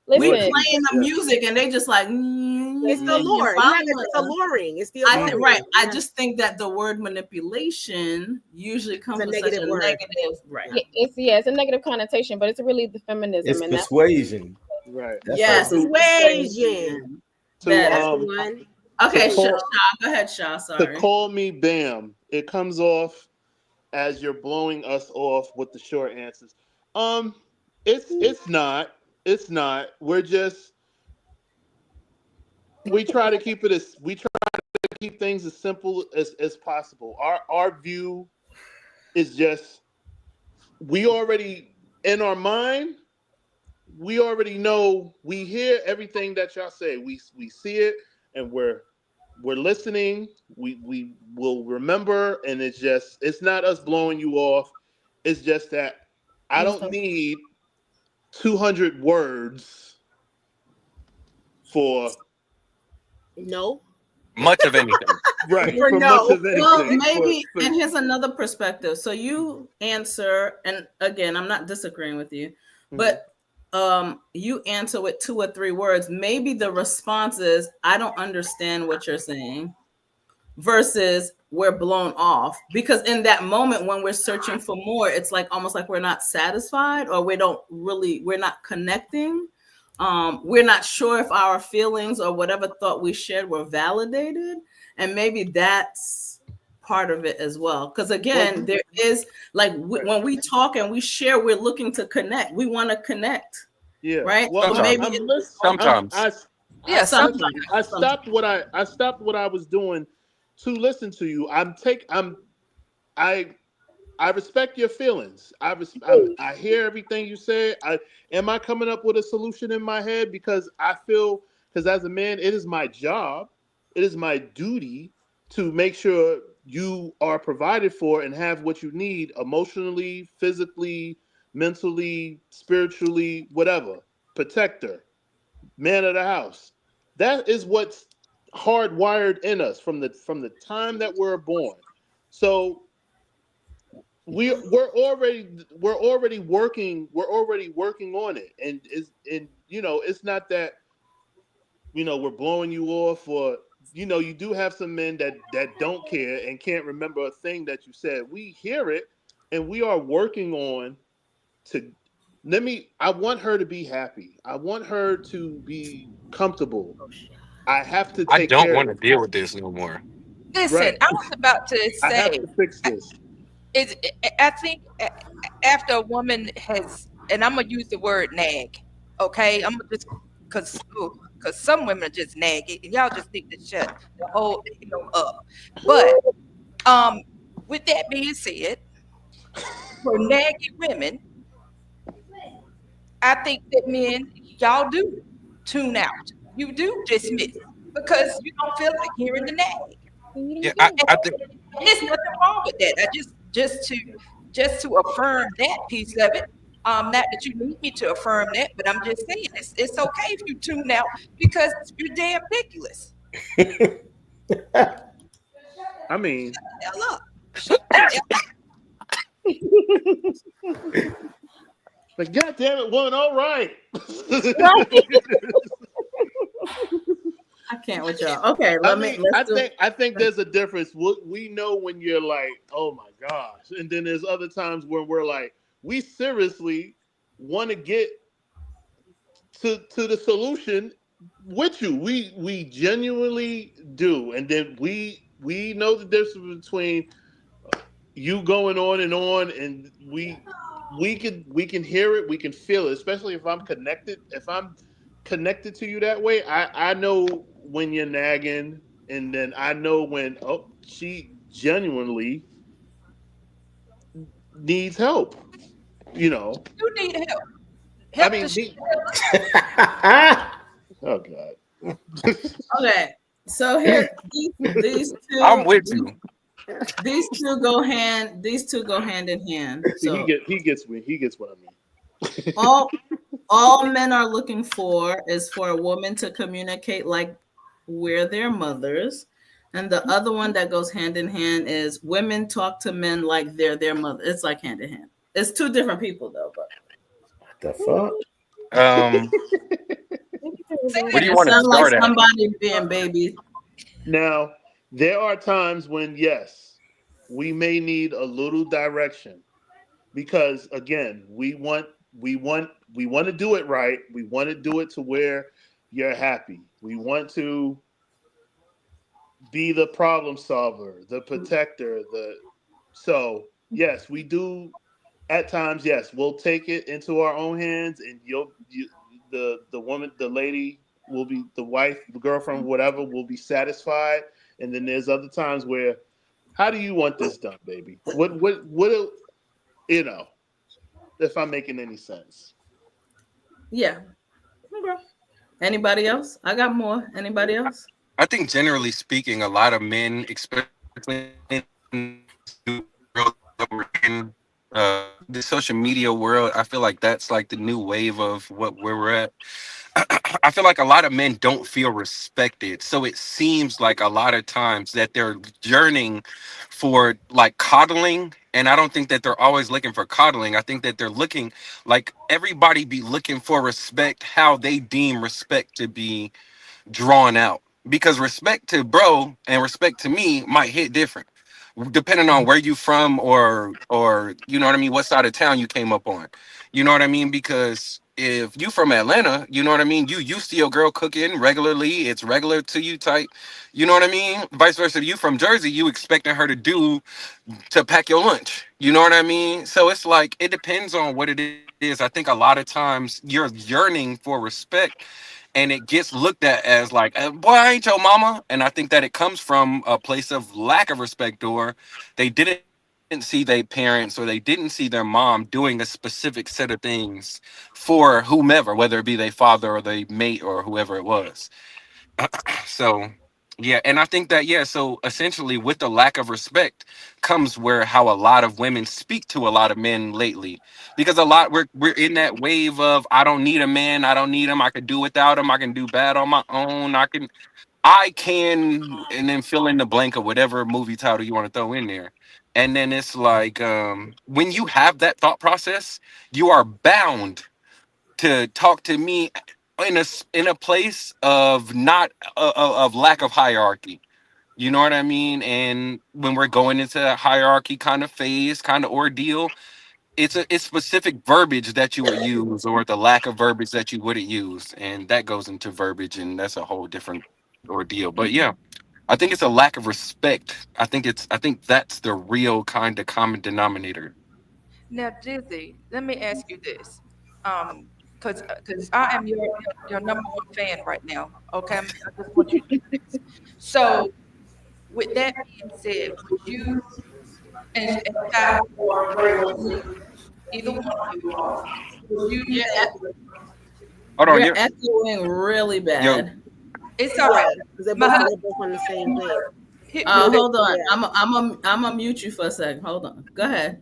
we're playing the music and they just like it's the allure. It's alluring. It's the alluring. Right. I just think that the word manipulation usually comes with such a negative. Right. It's a negative connotation, but it's really the feminism. It's persuasion. Right. Yes, persuasion. That's the one. Okay, Shaw. Go ahead, Shaw. Sorry. To call me Bam, it comes off as you're blowing us off with the short answers. It's not. It's not. We try to keep things as simple as possible. Our view It's just we already in our mind. We already know. We hear everything that y'all say. We see it, and we're listening. We will remember, and it's not us blowing you off. It's just that I don't need 200 words for much of anything. Right. For For no. much of anything. Well, maybe, and here's another perspective. So you answer, and again, I'm not disagreeing with you, but you answer with 2 or 3 words. Maybe the response is, I don't understand what you're saying, versus we're blown off. Because in that moment when we're searching for more, it's like almost like we're not satisfied, or we're not connecting. We're not sure if our feelings or whatever thought we shared were validated. And maybe that's part of it as well. Because again, there is like when we talk and we share, we're looking to connect. We want to connect. Yeah. Right. Well, So maybe sometimes. I stopped what I was doing to listen to you. I respect your feelings. I hear everything you say. Am I coming up with a solution in my head? Because as a man, it is my job, it is my duty to make sure you are provided for and have what you need emotionally, physically, mentally, spiritually, whatever. Protector, man of the house. That is what's hardwired in us from the time that we're born. So we're already working on it, and it's not that we're blowing you off, or you do have some men that don't care and can't remember a thing that you said. We hear it, and we are working on to I want her to be happy. I want her to be comfortable. I have to I take don't care want to of deal with this no more. Listen, Right. I was about to I have say, to fix this. I think after a woman has, and I'm gonna use the word nag, okay? I'm gonna just because some women are just naggy, and y'all just need to shut the whole up. But with that being said, for naggy women, I think that men, y'all do tune out. You do dismiss because you don't feel like hearing the nag. Yeah, I think And there's nothing wrong with that. I just to affirm that piece of it. Not that you need me to affirm that, but I'm just saying it's okay if you tune out because you're damn ridiculous. I mean, Hell up. Shut the hell up. like, God damn it, woman, all right. I can't with y'all. Okay, I think there's a difference. We know when you're like, oh my gosh, and then there's other times where we're like, we seriously want to get to the solution with you. We genuinely do, and then we know the difference between you going on, and we can hear it, we can feel it, especially if I'm connected. If I'm connected to you that way, I know when you're nagging, and then I know when she genuinely needs help. You need help. I mean, oh God. Okay, so here these two. I'm with you. These two go hand in hand. So he gets me. He gets what I mean. all men are looking for is for a woman to communicate like we're their mothers. And the other one that goes hand in hand is women talk to men like they're their mother. It's like hand in hand. It's 2 different people though, but What the fuck? Where do you want to sound like start at? somebody being baby. Now, there are times when, yes, we may need a little direction, because again, we want to do it right. We want to do it to where you're happy. We want to be the problem solver, the protector, so yes, we do at times. Yes, we'll take it into our own hands, and the woman, the lady will be, the wife, the girlfriend, whatever, will be satisfied. And then there's other times where How do you want this done, baby? What, you know, if I'm making any sense. Yeah. Okay. Anybody else? I got more. Anybody else? I think generally speaking, a lot of men, especially in the world that we're in, the social media world, I feel like that's like the new wave of where we're at. I feel like a lot of men don't feel respected. So it seems like a lot of times that they're yearning for like coddling. And I don't think that they're always looking for coddling. I think that they're looking like everybody be looking for respect, how they deem respect to be drawn out, because respect to bro and respect to me might hit different depending on where you from, or you know what I mean, what side of town you came up on, you know what I mean, because if you from Atlanta, you know what I mean, you used to your girl cooking regularly, it's regular to you type, you know what I mean, vice versa. You from Jersey, you expecting her to pack your lunch, you know what I mean, so it's like it depends on what it is. I think a lot of times you're yearning for respect and it gets looked at as like, boy, I ain't your mama. And I think that it comes from a place of lack of respect, or they didn't see their parents or they didn't see their mom doing a specific set of things for whomever, whether it be their father or their mate or whoever it was. So yeah, and I think that so essentially with the lack of respect comes where how a lot of women speak to a lot of men lately, because we're in that wave of I don't need a man, I don't need him, I can do without him, I can do bad on my own, and then fill in the blank of whatever movie title you want to throw in there. And then it's like when you have that thought process, you are bound to talk to me in a place of not of lack of hierarchy. You know what I mean? And when we're going into that hierarchy kind of phase, kind of ordeal, it's specific verbiage that you would use or the lack of verbiage that you wouldn't use, and that goes into verbiage, and that's a whole different ordeal. But yeah, I think it's a lack of respect. I think that's the real kind of common denominator. Now, Dizzy, let me ask you this, because I am your number one fan right now. Okay, I just want you to know this. So, with that being said, would you and Sky or Ray, either one of you all, would you You're, say, Hold on, you're echoing really bad. it's all right? Because they're My both on the same thing. Hold on. Yeah. I'm gonna mute you for a second. Hold on. Go ahead.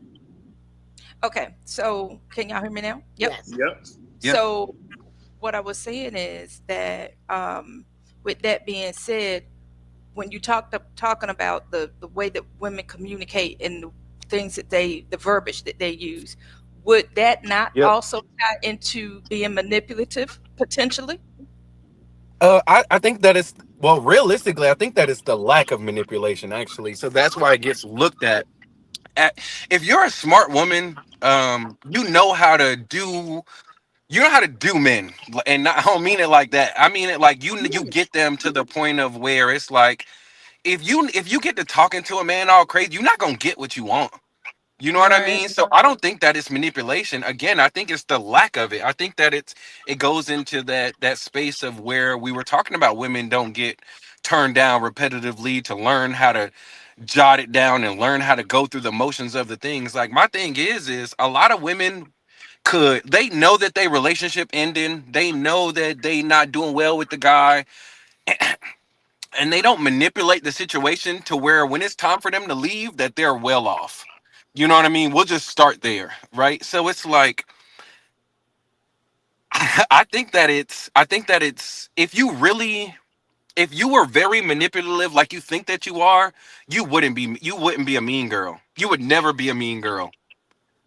Okay, so can y'all hear me now? Yep. Yes. Yep. Yeah. So what I was saying is that with that being said, when you talking about the way that women communicate and the things that the verbiage that they use, would that not Yep. also tie into being manipulative potentially? I think that it's, well, realistically, I think that it's the lack of manipulation actually. So that's why it gets looked at. If you're a smart woman, you know how to do. You know how to do men, and I don't mean it like that. I mean it like you get them to the point of where it's like if you get to talking to a man all crazy, you're not gonna get what you want. You know what I Right. mean? So I don't think that it's manipulation. Again, I think it's the lack of it. I think that it goes into that space of where we were talking about women don't get turned down repetitively to learn how to jot it down and learn how to go through the motions of the things. Like my thing is a lot of women they know that they relationship ending, they know that they not doing well with the guy, and they don't manipulate the situation to where when it's time for them to leave that they're well off. You know what I mean? We'll just start there, right? So it's like I think that it's if you were very manipulative like you think that you are, you wouldn't be a mean girl. You would never be a mean girl.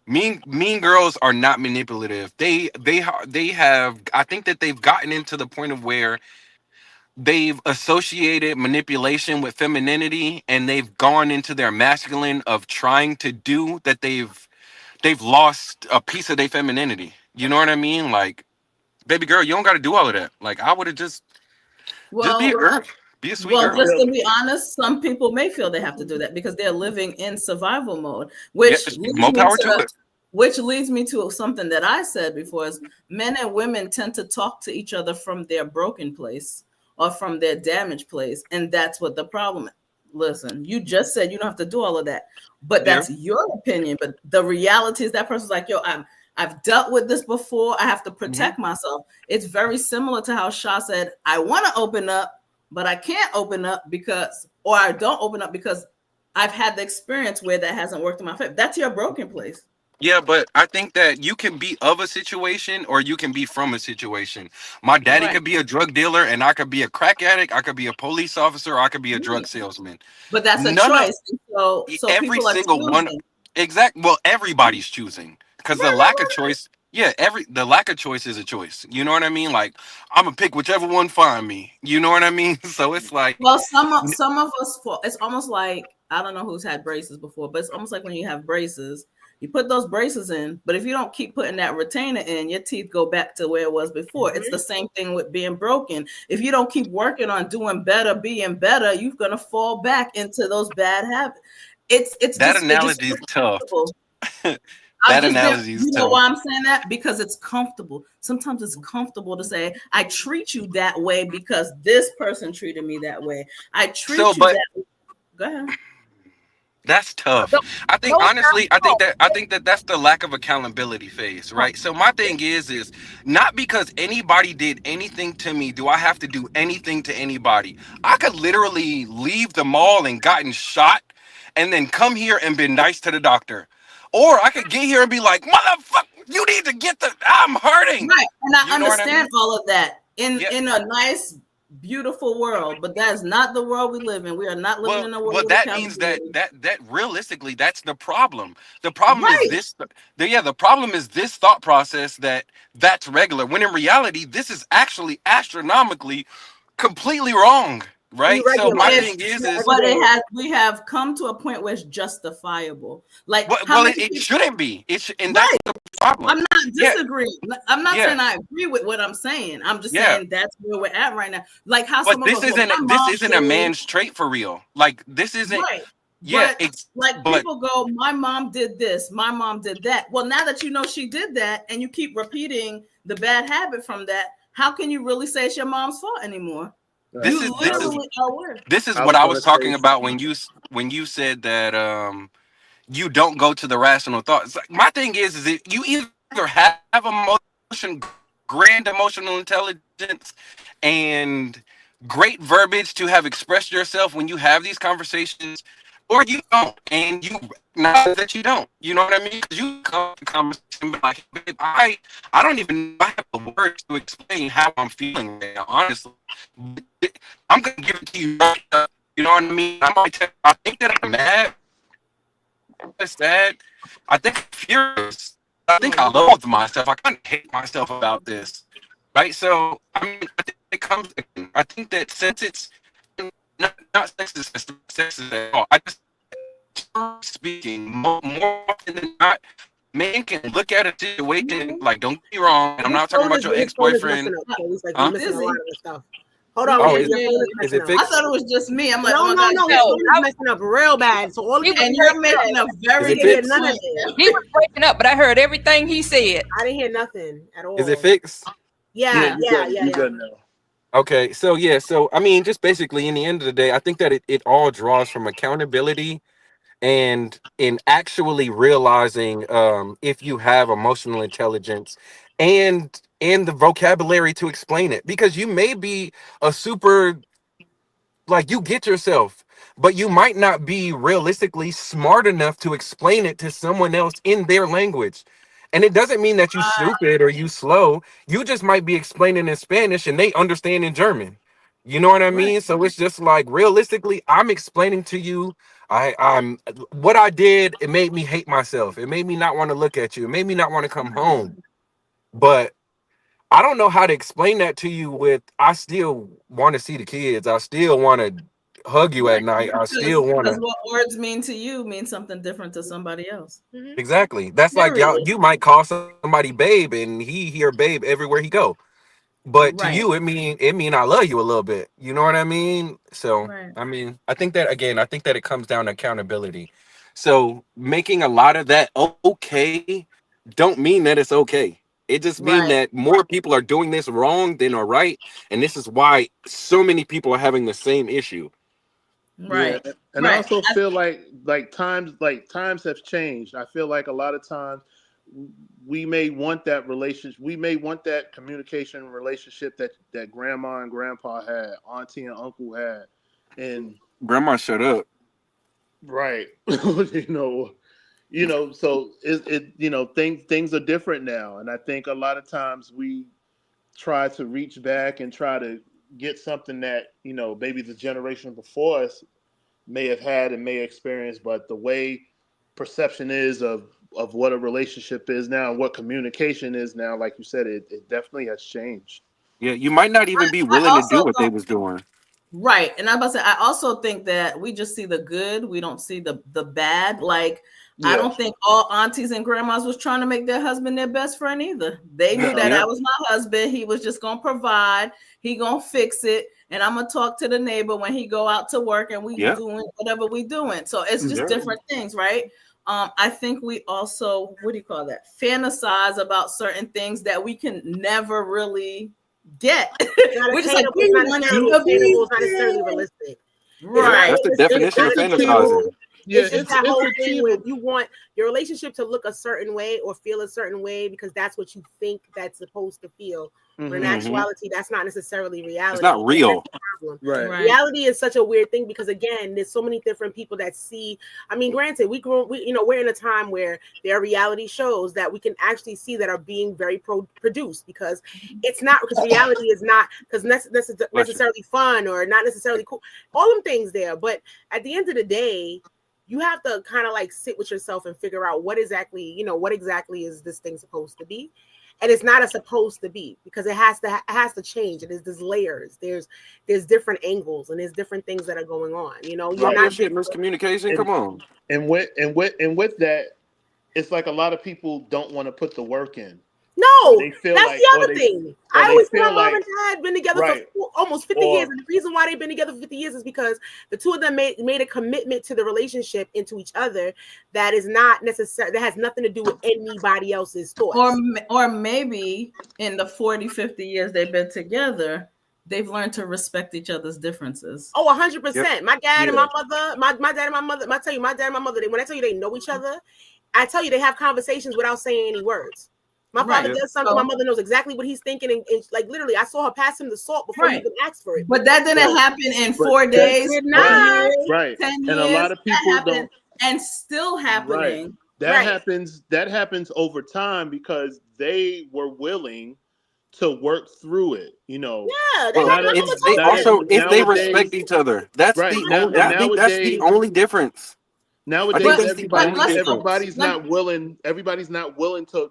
Mean girls are not manipulative. They have, I think that they've gotten into the point of where they've associated manipulation with femininity, and they've gone into their masculine of trying to do that. They've lost a piece of their femininity. You know what I mean? Like, baby girl, you don't got to do all of that. Like, I would have just be a girl, be a sweet girl. Just to be honest, some people may feel they have to do that because they're living in survival mode, which more power to it. Which leads me to something that I said before: is men and women tend to talk to each other from their broken place or from their damaged place, and that's what the problem listen, you just said you don't have to do all of that, but that's your opinion. But the reality is that person's like, yo, I've dealt with this before. I have to protect myself. It's very similar to how Sha said, I want to open up, but I can't open up because, or I don't open up because I've had the experience where that hasn't worked in my favor. That's your broken place. Yeah, but I think that you can be of a situation or you can be from a situation. My daddy could be a drug dealer and I could be a crack addict. I could be a police officer. Or I could be a drug salesman. But that's a choice. So every single one. Exactly. Well, everybody's choosing because the lack of choice. Yeah, the lack of choice is a choice. You know what I mean? Like, I'm gonna pick whichever one find me. You know what I mean? So it's like, well, some of us, it's almost like, I don't know who's had braces before, but it's almost like when you have braces. You put those braces in, but if you don't keep putting that retainer in, your teeth go back to where it was before. It's the same thing with being broken. If you don't keep working on doing better, being better, you're gonna fall back into those bad habits. It's that analogy is tough. That analogy is tough. You know why I'm saying that? Because it's comfortable. Sometimes it's comfortable to say, I treat you that way because this person treated me that way. I treat you that way. Go ahead. That's tough. I think honestly, I think that that's the lack of accountability phase, right? So my thing is not because anybody did anything to me, do I have to do anything to anybody? I could literally leave the mall and gotten shot and then come here and be nice to the doctor. Or I could get here and be like, motherfucker, you need to get I'm hurting. Right. And I understand all of that in a nice, beautiful world, but that's not the world we live in. We are not living in a world. Well, that means that realistically, that's the problem. The problem is this. The problem is this thought process that's regular. When in reality, this is actually astronomically, completely wrong. Right. So my thing is but we have come to a point where it's justifiable. Like, it shouldn't be. That's the problem. I'm not disagreeing. I'm not saying I agree with what I'm saying. I'm just saying that's where we're at right now. Like how this isn't a man's trait for real. Like this isn't. Right. Yeah, people go, my mom did this, my mom did that. Well, now that you know she did that, and you keep repeating the bad habit from that, how can you really say it's your mom's fault anymore? This is what I was talking about when you said that you don't go to the rational thoughts. Like, my thing is that you either have grand emotional intelligence and great verbiage to have expressed yourself when you have these conversations, or you don't, and you know that you don't. You know what I mean? Because you come to conversation like, babe, I don't even have the words to explain how I'm feeling right now, honestly. I'm gonna give it to you right up. You know what I mean? I think that I'm mad. I'm sad. I think I'm furious. I think I loathe myself. I kind of hate myself about this. Right? So I mean, I think it comes. I think that since it's not sexist at all. I just speaking more often than not, men can look at a situation like, don't get me wrong, and I'm not talking about your ex-boyfriend. Hold on. Oh, is it fixed? I thought it was just me. I'm like, no, I'm messing up real bad. So all and you're making a very good none of it. He was breaking up, but I heard everything he said. I didn't hear nothing at all. Is it fixed? Yeah. Okay, so I mean, just basically in the end of the day, I think that it all draws from accountability and in actually realizing if you have emotional intelligence and the vocabulary to explain it, because you may be a super, like, you get yourself, but you might not be realistically smart enough to explain it to someone else in their language. And it doesn't mean that you stupid or you slow. You just might be explaining in Spanish and they understand in German. You know what I mean? Right. So it's just like, realistically, I'm explaining to you, I'm what I did. It made me hate myself. It made me not want to look at you. It made me not want to come home. But I don't know how to explain that to you with, I still want to see the kids. I still want to hug you at night. I still want to. Because what words mean to you means something different to somebody else. Exactly. That's like you might call somebody babe and he hear babe everywhere he go. But to you, it mean I love you a little bit. You know what I mean? So I mean, I think that it comes down to accountability. So making a lot of that okay don't mean that it's okay. It just means that more people are doing this wrong than are right. And this is why so many people are having the same issue. Right. Yeah. And I also feel like times have changed. I feel like a lot of times we may want that relationship, we may want that communication relationship that grandma and grandpa had, auntie and uncle had, and grandma shut up. Right. So things are different now, and I think a lot of times we try to reach back and try to get something that maybe the generation before us may have had and may experience, but the way perception is of what a relationship is now and what communication is now, like you said, it definitely has changed. Yeah, you might not even be willing to do what they was doing. Right. And I'm about to say, I also think that we just see the good. We don't see the bad. Like, I don't think all aunties and grandmas was trying to make their husband their best friend either. They knew that I was my husband. He was just going to provide. He going to fix it. And I'm going to talk to the neighbor when he go out to work and we doing whatever we doing. So it's just different things, right? I think we also, fantasize about certain things that we can never really get. We're just like, not necessarily realistic. Right. That's the definition of fantasizing. Yeah, it's that whole thing where you want your relationship to look a certain way or feel a certain way because that's what you think that's supposed to feel. But in actuality, that's not necessarily reality. It's not real. Right. Reality is such a weird thing because again, there's so many different people that see. I mean, granted, we're in a time where there are reality shows that we can actually see that are being very produced because it's not because reality is not because necessarily fun or not necessarily cool. All them things there, but at the end of the day, you have to kind of like sit with yourself and figure out what exactly is this thing supposed to be. And it's not a supposed to be because it has to change. And there's layers. There's different angles and there's different things that are going on. You're not shit, miscommunication. Come on. And with that, it's like a lot of people don't want to put the work in. No, that's the other thing. I always feel my mom and dad been together for almost 50 years. And the reason why they've been together for 50 years is because the two of them made a commitment to the relationship and to each other that is not necessary, that has nothing to do with anybody else's thoughts. Or maybe in the 40, 50 years they've been together, they've learned to respect each other's differences. Oh, 100%. My dad and my mother, my dad and my mother, when I tell you they know each other, I tell you they have conversations without saying any words. My father does something. My mother knows exactly what he's thinking, and like literally, I saw her pass him the salt before he even asked for it. But that didn't happen in 4 days, 10 years, and a lot of people don't, and still happening. That happens over time because they were willing to work through it. Yeah. If they respect each other, that's the only difference. Nowadays, everybody's not willing to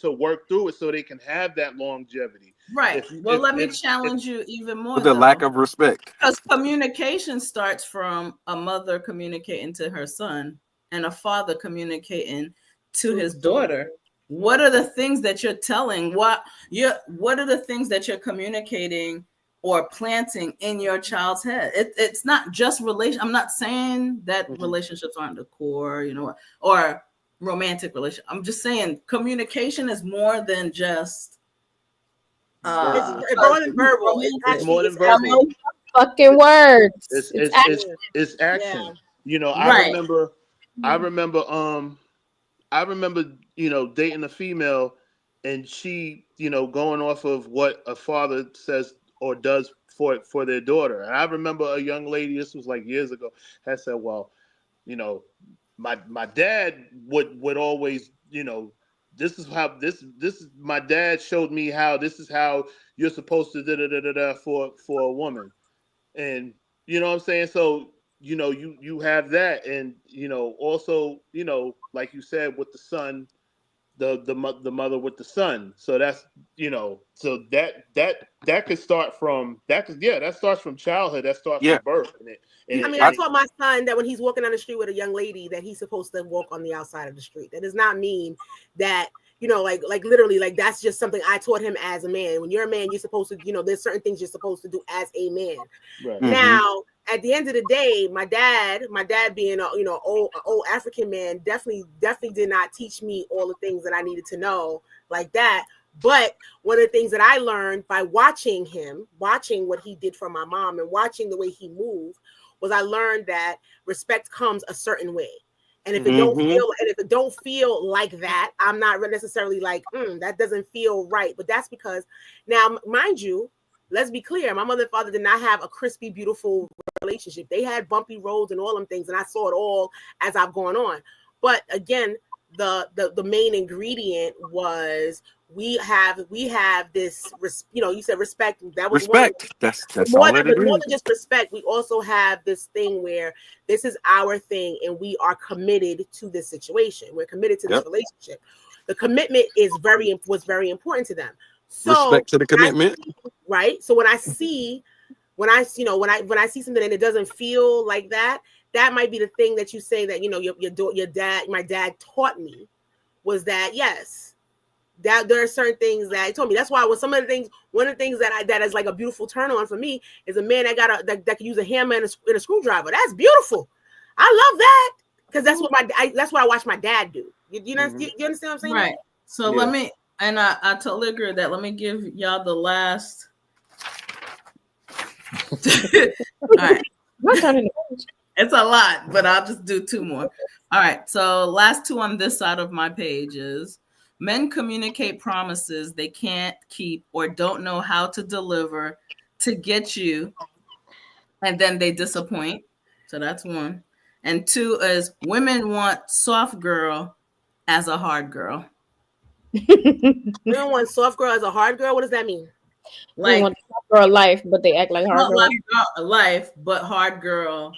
work through it so they can have that longevity. Right. Let me challenge you even more. With the lack of respect. Because communication starts from a mother communicating to her son and a father communicating to his daughter. What are the things that you're telling? What are the things that you're communicating or planting in your child's head? It's not just relation. I'm not saying that relationships aren't the core, or romantic relationship. I'm just saying communication is more than just it's more than verbal. It's more than verbal. Fucking words. It's action. I remember dating a female and she going off of what a father says or does for their daughter. And I remember a young lady, this was like years ago, had said, well, my dad would always, this is my dad showed me how this is how you're supposed to for a woman. And you know what I'm saying? So, you have that. And, also, like you said, with the son, the mother with the son. So that's so that could start from that starts from childhood. That starts from birth. I taught my son that when he's walking down the street with a young lady that he's supposed to walk on the outside of the street. That does not mean that like literally, like that's just something I taught him as a man. When you're a man, you're supposed to, there's certain things you're supposed to do as a man. Right. Now, at the end of the day, my dad being old African man, definitely did not teach me all the things that I needed to know like that. But one of the things that I learned by watching what he did for my mom and watching the way he moved was I learned that respect comes a certain way. And if it don't feel like that, I'm not necessarily like, that doesn't feel right. But that's because now, mind you, let's be clear. My mother and father did not have a crispy, beautiful relationship. They had bumpy roads and all them things. And I saw it all as I've gone on. But again, the main ingredient was we have this, you said respect. That was respect. That's more all than just respect. We also have this thing where this is our thing and we are committed to this situation. We're committed to this relationship. The commitment was very important to them. So respect to the commitment, right? So when I see something and it doesn't feel like that, that might be the thing that you say that my dad taught me was that yes, that there are certain things that he told me. That's why one of the things that is like a beautiful turn on for me is a man that can use a hammer and a screwdriver. That's beautiful. I love that because that's what I watched my dad do. You understand what I'm saying? Right. So let me, and I totally agree with that. Let me give y'all the last. All right. It's a lot, but I'll just do two more. All right. So last two on this side of my page is men communicate promises they can't keep or don't know how to deliver to get you, and then they disappoint. So that's one. And two is women want soft girl as a hard girl. Women want soft girl as a hard girl. What does that mean? Like they want soft girl life, but they act like hard girl. Like life, but hard girl.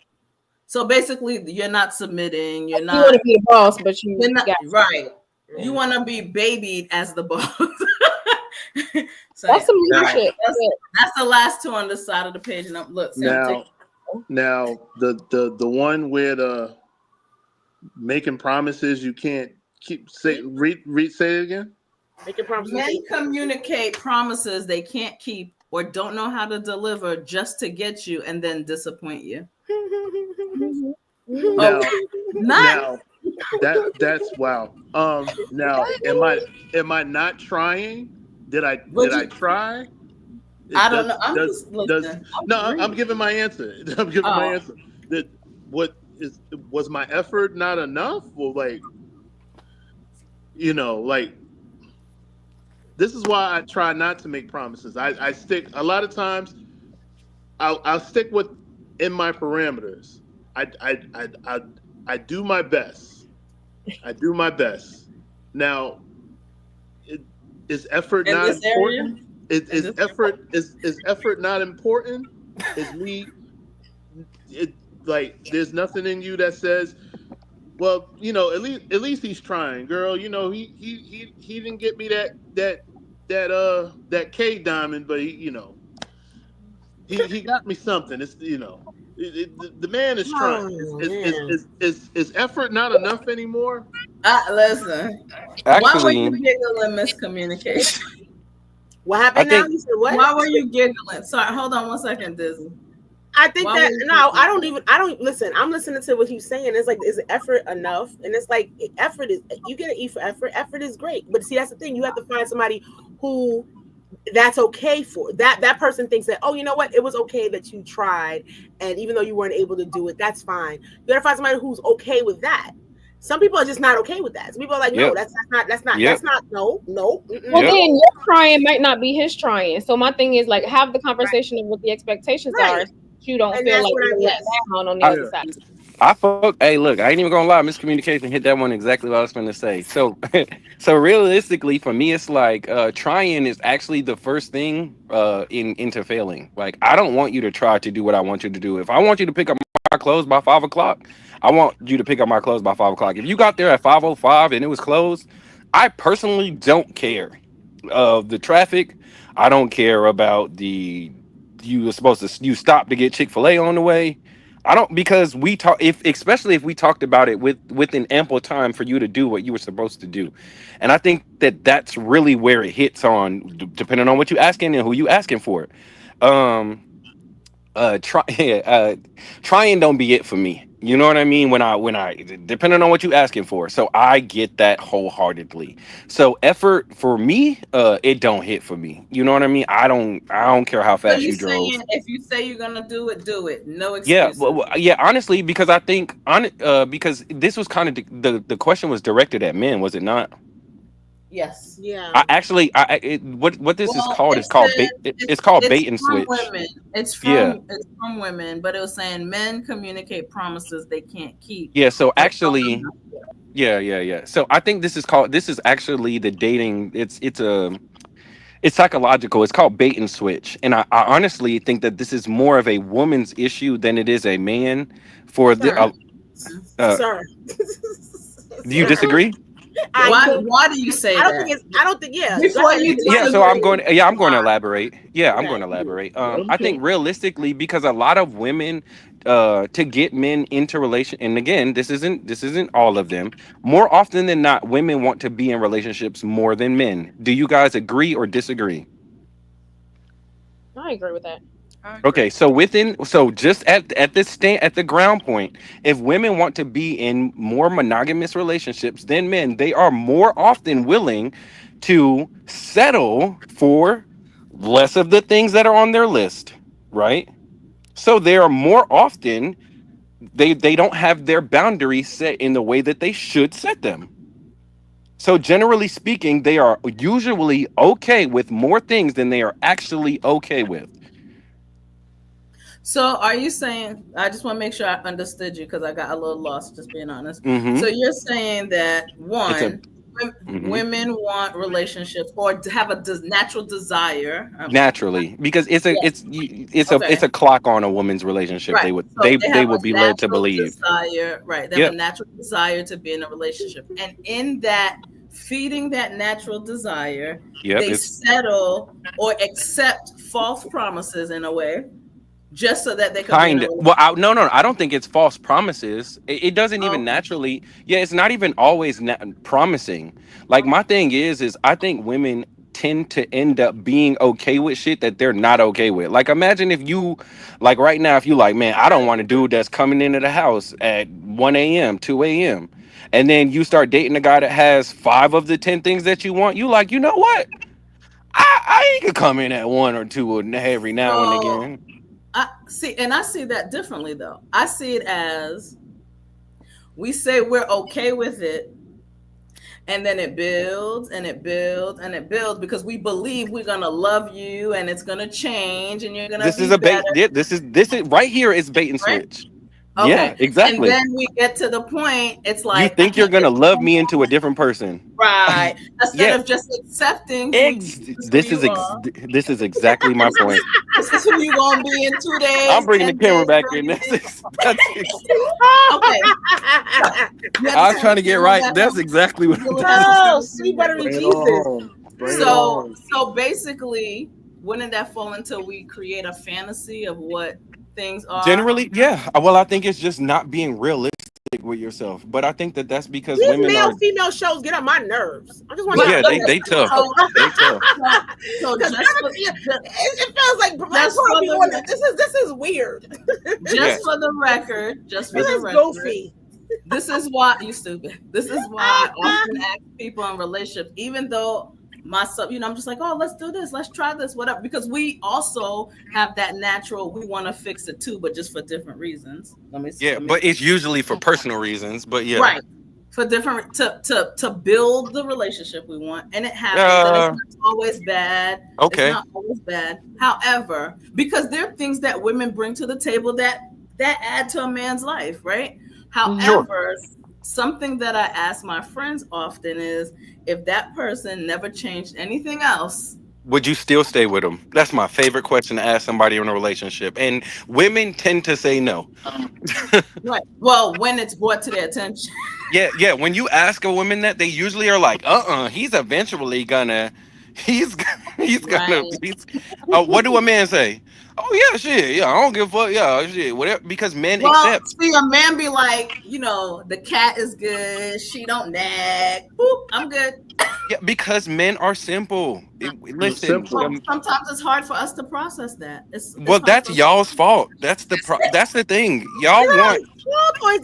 So basically, you're not submitting. You want to be a boss, but you're not right. You want to be babied as the boss. So that's some leadership. That's the last two on this side of the page. And look, now the one where the making promises you can't keep. Say it again. Making promises. Men communicate promises they can't keep or don't know how to deliver just to get you and then disappoint you. Now, that's wow. Now am I not trying? Did I try? I don't know. I'm giving my answer. My answer. Was my effort not enough? Or this is why I try not to make promises. I stick a lot of times. I'll stick in my parameters. I do my best. Now, is effort not important? Is effort not important? Is me? There's nothing in you that says, well, at least he's trying, girl. He didn't get me that K diamond, but he got me something. It's the man is trying. Is effort not enough anymore? Listen. Actually, why were you giggling, miscommunication? What happened now? You said what? Why were you giggling? Sorry, hold on 1 second, Disney. I think I don't listen. I'm listening to what he's saying. It's like, is effort enough? And it's like, effort is, you get an E for effort. Effort is great. But see, that's the thing. You have to find somebody who that's okay for. That person thinks that, oh, you know what? It was okay that you tried. And even though you weren't able to do it, that's fine. You got to find somebody who's okay with that. Some people are just not okay with that. Some people are like, no, that's not, no. Well, then your trying might not be his trying. So my thing is like, have the conversation of what the expectations are. You don't feel like you're let down on the other side. Hey, look, I ain't even gonna lie. Miscommunication hit that one exactly what I was going to say. So, so realistically, for me, it's like trying is actually the first thing into failing. Like, I don't want you to try to do what I want you to do. If I want you to pick up my clothes by 5 o'clock, I want you to pick up my clothes by 5 o'clock. If you got there at 5:05 and it was closed, I personally don't care. The traffic, I don't care about you stopped to get Chick-fil-A on the way. I don't, because we talk, especially if we talked about it within ample time for you to do what you were supposed to do. And I think that's really where it hits on, depending on what you're asking and who you asking for. Trying don't be it for me. You know what I mean? When I depending on what you asking for. So I get that wholeheartedly. So effort for me, it don't hit for me. You know what I mean? I don't care how So fast you're you drove. saying if you say you're gonna do it, do it. No Yeah, excuses. yeah. Honestly, because I think because this was kind of the question was directed at men, was it not? Yes. Yeah. What this is Well, called it is called said bait. It's called it's bait and from switch. women. It's Yeah. from women, but it was saying men communicate promises they can't keep. Yeah. So But actually, yeah. So I think this is actually the dating. It's psychological. It's called bait and switch. And I honestly think that this is more of a woman's issue than it is a man. For the Sir. do you disagree? Why do you say that? I don't think yeah. Before you So I'm going to elaborate. I'm going to elaborate. I think realistically, because a lot of women to get men into relation, and again, this isn't all of them. More often than not, women want to be in relationships more than men. Do you guys agree or disagree? I agree with that. Okay, so just at the ground point, if women want to be in more monogamous relationships than men, they are more often willing to settle for less of the things that are on their list, right? So they are more often they don't have their boundaries set in the way that they should set them. So generally speaking, they are usually okay with more things than they are actually okay with. So are you saying, I just want to make sure I understood you because I got a little lost, just being honest. Mhm. So you're saying that women want relationships or to have a natural desire. Naturally, because it's a clock on a woman's relationship. Right. They would So they would be led to natural believe. Desire, right. They have a natural desire to be in a relationship. And in that, feeding that natural desire, they settle or accept false promises in a way. Just so that they can kind of. Well, no, I don't think it's false promises. It doesn't even naturally. Yeah, it's not even always promising. Like my thing is I think women tend to end up being okay with shit that they're not okay with. Like imagine if you, like right now, if you like, man, I don't want a dude that's coming into the house at 1 a.m., 2 a.m. And then you start dating a guy that has 5 of the 10 things that you want. You like, you know what? I ain't gonna come in at 1 or 2 every now and again. I see that differently though. I see it as we say we're okay with it, and then it builds and it builds and it builds because we believe we're gonna love you and it's gonna change and you're gonna. This is a bait. This is right here is bait and switch. Okay. Yeah, exactly. And then we get to the point, it's like you think you're gonna love me into a different person, right? Instead of just accepting. This is exactly my point. This is who you gonna be in 2 days. I'm bringing the camera back in. Okay. I was trying to get right. That's exactly what I'm doing. Oh, sweet buttery Jesus. So basically, wouldn't that fall until we create a fantasy of what things are? Generally, yeah. Well, I think it's just not being realistic with yourself. But I think that's because these women female shows get on my nerves. I just want they tough. They tough. So it feels like this is weird. Just for the record, goofy. This is why you stupid. This is why I often ask people in relationships, even though myself, I'm just like, oh, let's do this, let's try this, whatever, because we also have that natural, we want to fix it too, but just for different reasons. But it's usually for personal reasons, but yeah, right, for different to build the relationship we want, and it happens, and it's not always bad. Okay, it's not always bad. However, because there are things that women bring to the table that add to a man's life, right? However, something that I ask my friends often is, if that person never changed anything else, would you still stay with them? That's my favorite question to ask somebody in a relationship. And women tend to say no. Right. Well, when it's brought to their attention. Yeah. When you ask a woman that, they usually are like, he's eventually gonna, what do a man say? Oh yeah, shit. Yeah, I don't give a fuck. Yeah, shit. Whatever. Because men accept. See, a man be like, the cat is good. She don't nag. Boop, I'm good. Yeah, because men are simple. Listen, simple. Sometimes it's hard for us to process that. It's well, hard that's for us. y'all's fault. That's the thing. Y'all No, want it's flawed, or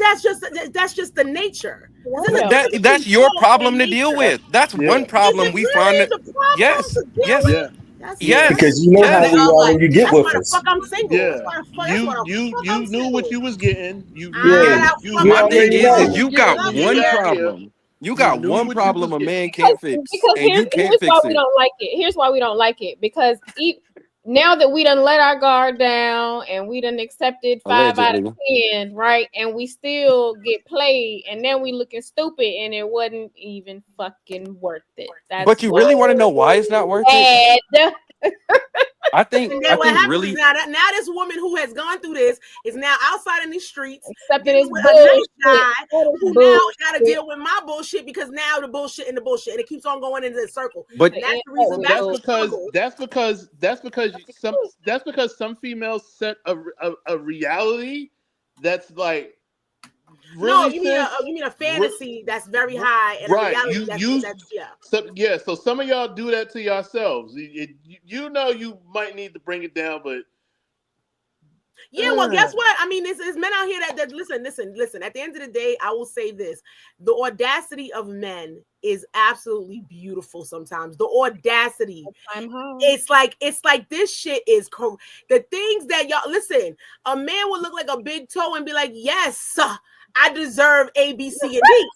that's just the nature. There's a difference that's between your flawed problem and to deal nature. with. That's one Is problem it we find really that. the problem Yes, to deal yes, with? Yeah. That's yes, Because you know how yes. we are when you get That's with why the us. fuck I'm single. Yeah. That's why the fuck I'm You knew single. what you was getting. You Yeah, I knew got you we My fucking thing already single. is know. you yeah, got Love when you one you. got here, problem. You you got knew one what you problem was a man getting. can't fix, Because and you can't here's why fix we it. don't like it. Here's why we don't like it, because now that we done let our guard down and we done accepted 5 out of Allegedly. 10, right? And we still get played, and then we looking stupid, and it wasn't even fucking worth it. That's But you really want to know why it's not worth it? bad. I think And then what happens really is now this woman who has gone through this is now outside in these streets Accepting dealing this with a nice guy bullshit. who now got to deal with my bullshit, because now the bullshit and the bullshit, and it keeps on going into the circle. But And that's the reason That's the because struggle. that's because some females set a reality that's like No, really you mean a fantasy that's very r- high, and a right. reality that's yeah. So some of y'all do that to yourselves. You know you might need to bring it down, but Yeah, well, guess what? I mean, it's men out here that listen. At the end of the day, I will say this: the audacity of men is absolutely beautiful. Sometimes the audacity, it's like this shit is the things that y'all listen. A man would look like a big toe and be like, "Yes, I deserve A, B, C, and D."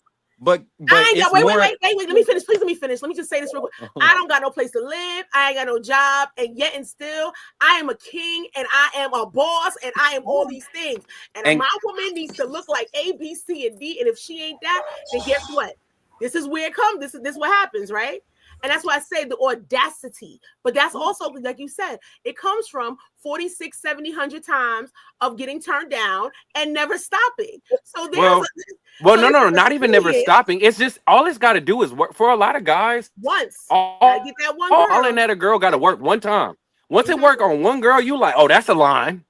But I ain't it's got, wait, more. let me finish. Please let me finish. Let me just say this real quick. I don't got no place to live. I ain't got no job. And yet and still, I am a king, and I am a boss, and I am all these things. And my woman needs to look like A, B, C, and D. And if she ain't that, then guess what? This is where it comes. This is what happens, right? And that's why I say the audacity. But that's also, like you said, it comes from 46, 70, 100 times of getting turned down and never stopping. So there's no, not even never stopping. It's just all it's got to do is work. For a lot of guys, once all, get that one girl. All in that a girl got to work one time. Once it work on one girl, you like, oh, that's a line,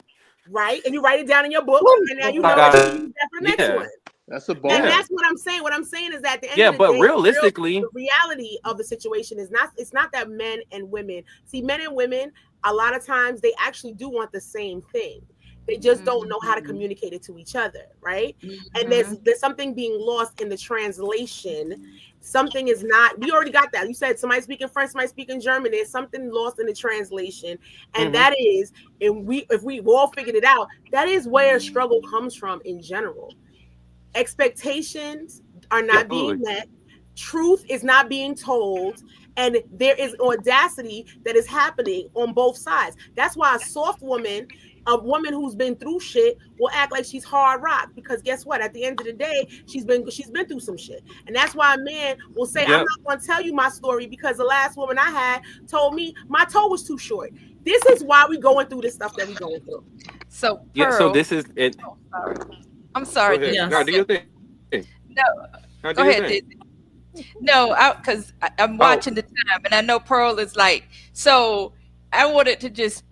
right? And you write it down in your book, and now you know that you use that for the next one. That's a ball. And that's what I'm saying. What I'm saying is that at the end of the but day, realistically, the reality of the situation is it's not that men and women see, men and women a lot of times they actually do want the same thing. They just don't know how to communicate it to each other, right? And there's something being lost in the translation. Something is not. We already got that. You said somebody speaking French, somebody speaking German. There's something lost in the translation, and that is, if we all figured it out, that is where struggle comes from in general. Expectations are not being met. Truth is not being told. And there is audacity that is happening on both sides. That's why a soft woman, a woman who's been through shit, will act like she's hard rock, because guess what? At the end of the day, she's been through some shit. And that's why a man will say, I'm not going to tell you my story because the last woman I had told me my toe was too short. This is why we going through this stuff that we going through. So Pearl, so this is it. I'm sorry. Go ahead. No, do your thing. No, go ahead, Disney. No, because I'm watching the time, and I know Pearl is like, so I wanted to just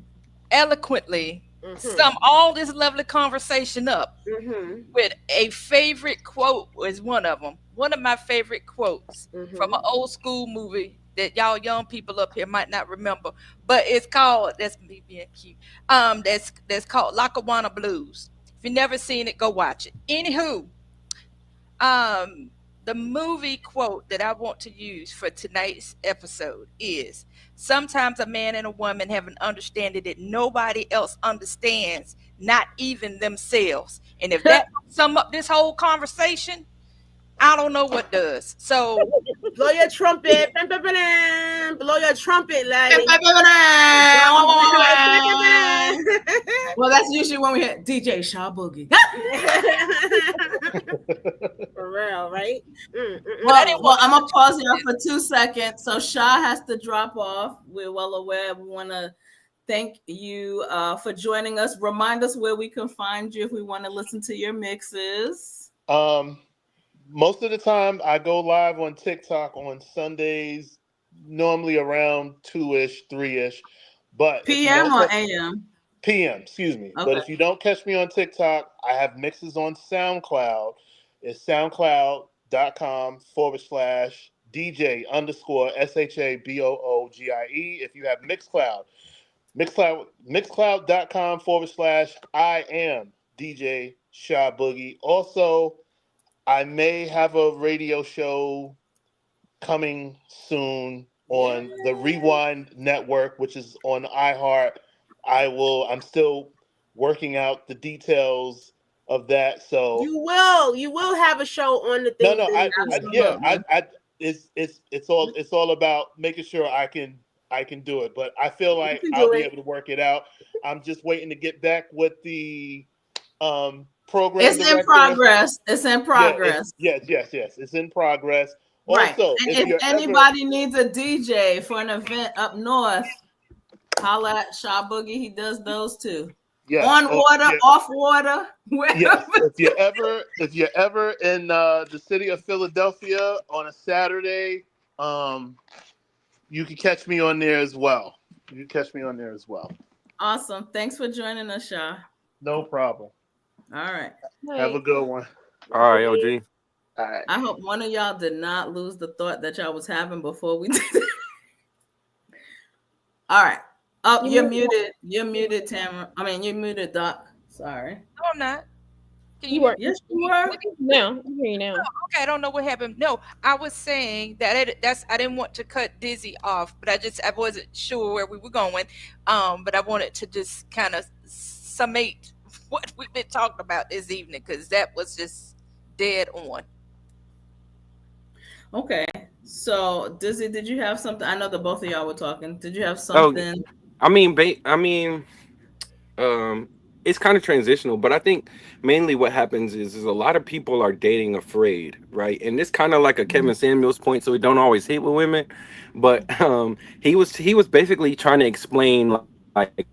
eloquently sum all this lovely conversation up with a favorite quote. Was one of them. One of my favorite quotes from an old school movie that y'all young people up here might not remember, but it's called, that's me being cute. That's called Lackawanna Blues. If you've never seen it, go watch it. Anywho, the movie quote that I want to use for tonight's episode is, sometimes a man and a woman have an understanding that nobody else understands, not even themselves. And if that sum up this whole conversation, I don't know what does. So blow your trumpet, blow your trumpet, lady. Well, that's usually when we hit DJ Shaw Boogie. For real, right? Well, I'm gonna pause here for 2 seconds. So Shaw has to drop off. We're well aware. We want to thank you for joining us. Remind us where we can find you if we want to listen to your mixes. Most of the time, I go live on TikTok on Sundays, normally around 2-ish, 3-ish. But PM or AM? PM, excuse me. Okay. But if you don't catch me on TikTok, I have mixes on SoundCloud. It's soundcloud.com/DJ DJ _ SHABOOGIE. If you have Mixcloud, mixcloud.com / I am DJ Sha Boogie. Also, I may have a radio show coming soon on the Rewind Network, which is on iHeart. I'm still working out the details of that. So you will have a show on the thing. It's all about making sure I can do it, but I feel like I'll be able to work it out. I'm just waiting to get back with the program. It's in progress. It's in progress. Yes. It's in progress. Right. Also, and if anybody needs a DJ for an event up north, holla at Sha Boogie. He does those too. Yes. On water, off water. Yes. If you're ever in the city of Philadelphia on a Saturday, you can catch me on there as well. Awesome. Thanks for joining us, Sha. No problem. All right. Have a good one. All right, OG. All right. I hope one of y'all did not lose the thought that y'all was having before we did it. All right. Oh, you're muted. You're muted, Tamara. I mean, you're muted, Doc. Sorry. No, I'm not. Can You were. Yes, you were. No, I'm hearing you now. Oh, okay, I don't know what happened. No, I was saying that I didn't want to cut Dizzy off, but I wasn't sure where we were going. But I wanted to just kind of summate what we've been talking about this evening, because that was just dead on. Okay. So, Dizzy, did you have something? I know that both of y'all were talking. Did you have something? It's kind of transitional, but I think mainly what happens is a lot of people are dating afraid, right? And this kind of like a Kevin Samuels point, so it don't always hit with women, but he was basically trying to explain, like,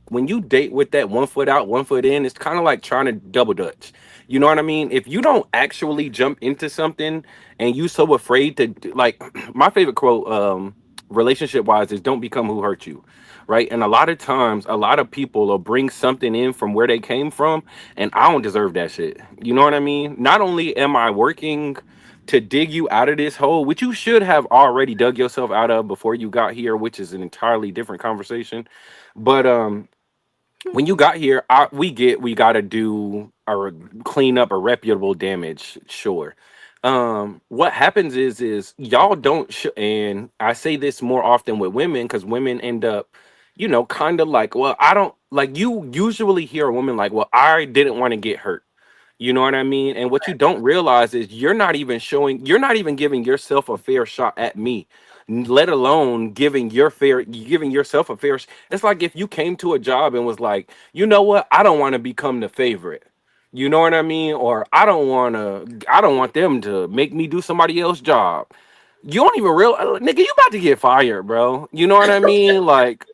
when you date with that 1 foot out, 1 foot in, it's kind of like trying to double dutch. You know what I mean? If you don't actually jump into something and you so afraid to, like, my favorite quote, relationship wise, is don't become who hurt you. Right. And a lot of times, a lot of people will bring something in from where they came from, and I don't deserve that shit. You know what I mean? Not only am I working to dig you out of this hole, which you should have already dug yourself out of before you got here, which is an entirely different conversation. But when you got here, we got to do or clean up irreparable damage. Sure. What happens is y'all don't and I say this more often with women, because women end up, you know, kind of like, well, I don't, like, you usually hear a woman like, well, I didn't want to get hurt. You know what I mean? And what you don't realize is you're not even giving yourself a fair shot at me, let alone giving yourself a fair. It's like if you came to a job and was like, you know what? I don't want to become the favorite. You know what I mean? Or I don't want them to make me do somebody else's job. You don't even nigga, you about to get fired, bro. You know what I mean? Like,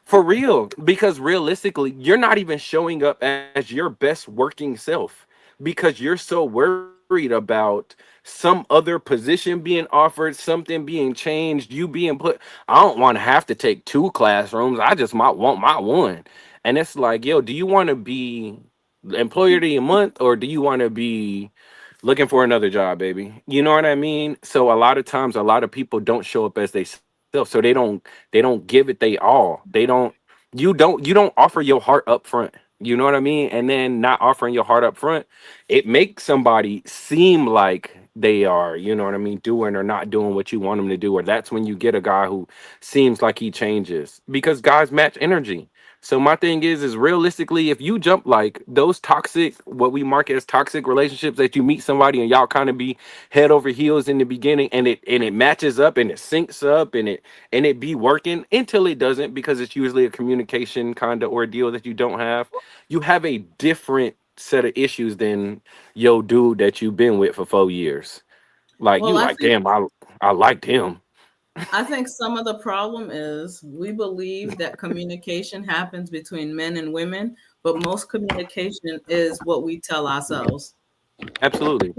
for real. Because realistically, you're not even showing up as your best working self because you're so worried about some other position being offered, something being changed, you being put. I don't want to have to take 2 classrooms. I just might want my one. And it's like, yo, do you want to be employer of the month, or do you want to be looking for another job, baby? You know what I mean? So a lot of times, a lot of people don't show up as they self, so they don't give it they all. You don't offer your heart up front. You know what I mean? And then not offering your heart up front, it makes somebody seem like they are, you know what I mean, doing or not doing what you want them to do. Or that's when you get a guy who seems like he changes, because guys match energy. So my thing is realistically, if you jump like those toxic, what we market as toxic relationships, that you meet somebody and y'all kind of be head over heels in the beginning, and it matches up and it syncs up and it be working until it doesn't, because it's usually a communication kind of ordeal that you don't have. You have a different set of issues than yo dude that you've been with for 4 years. Like, well, damn, I liked him. I think some of the problem is we believe that communication happens between men and women, but most communication is what we tell ourselves. Absolutely.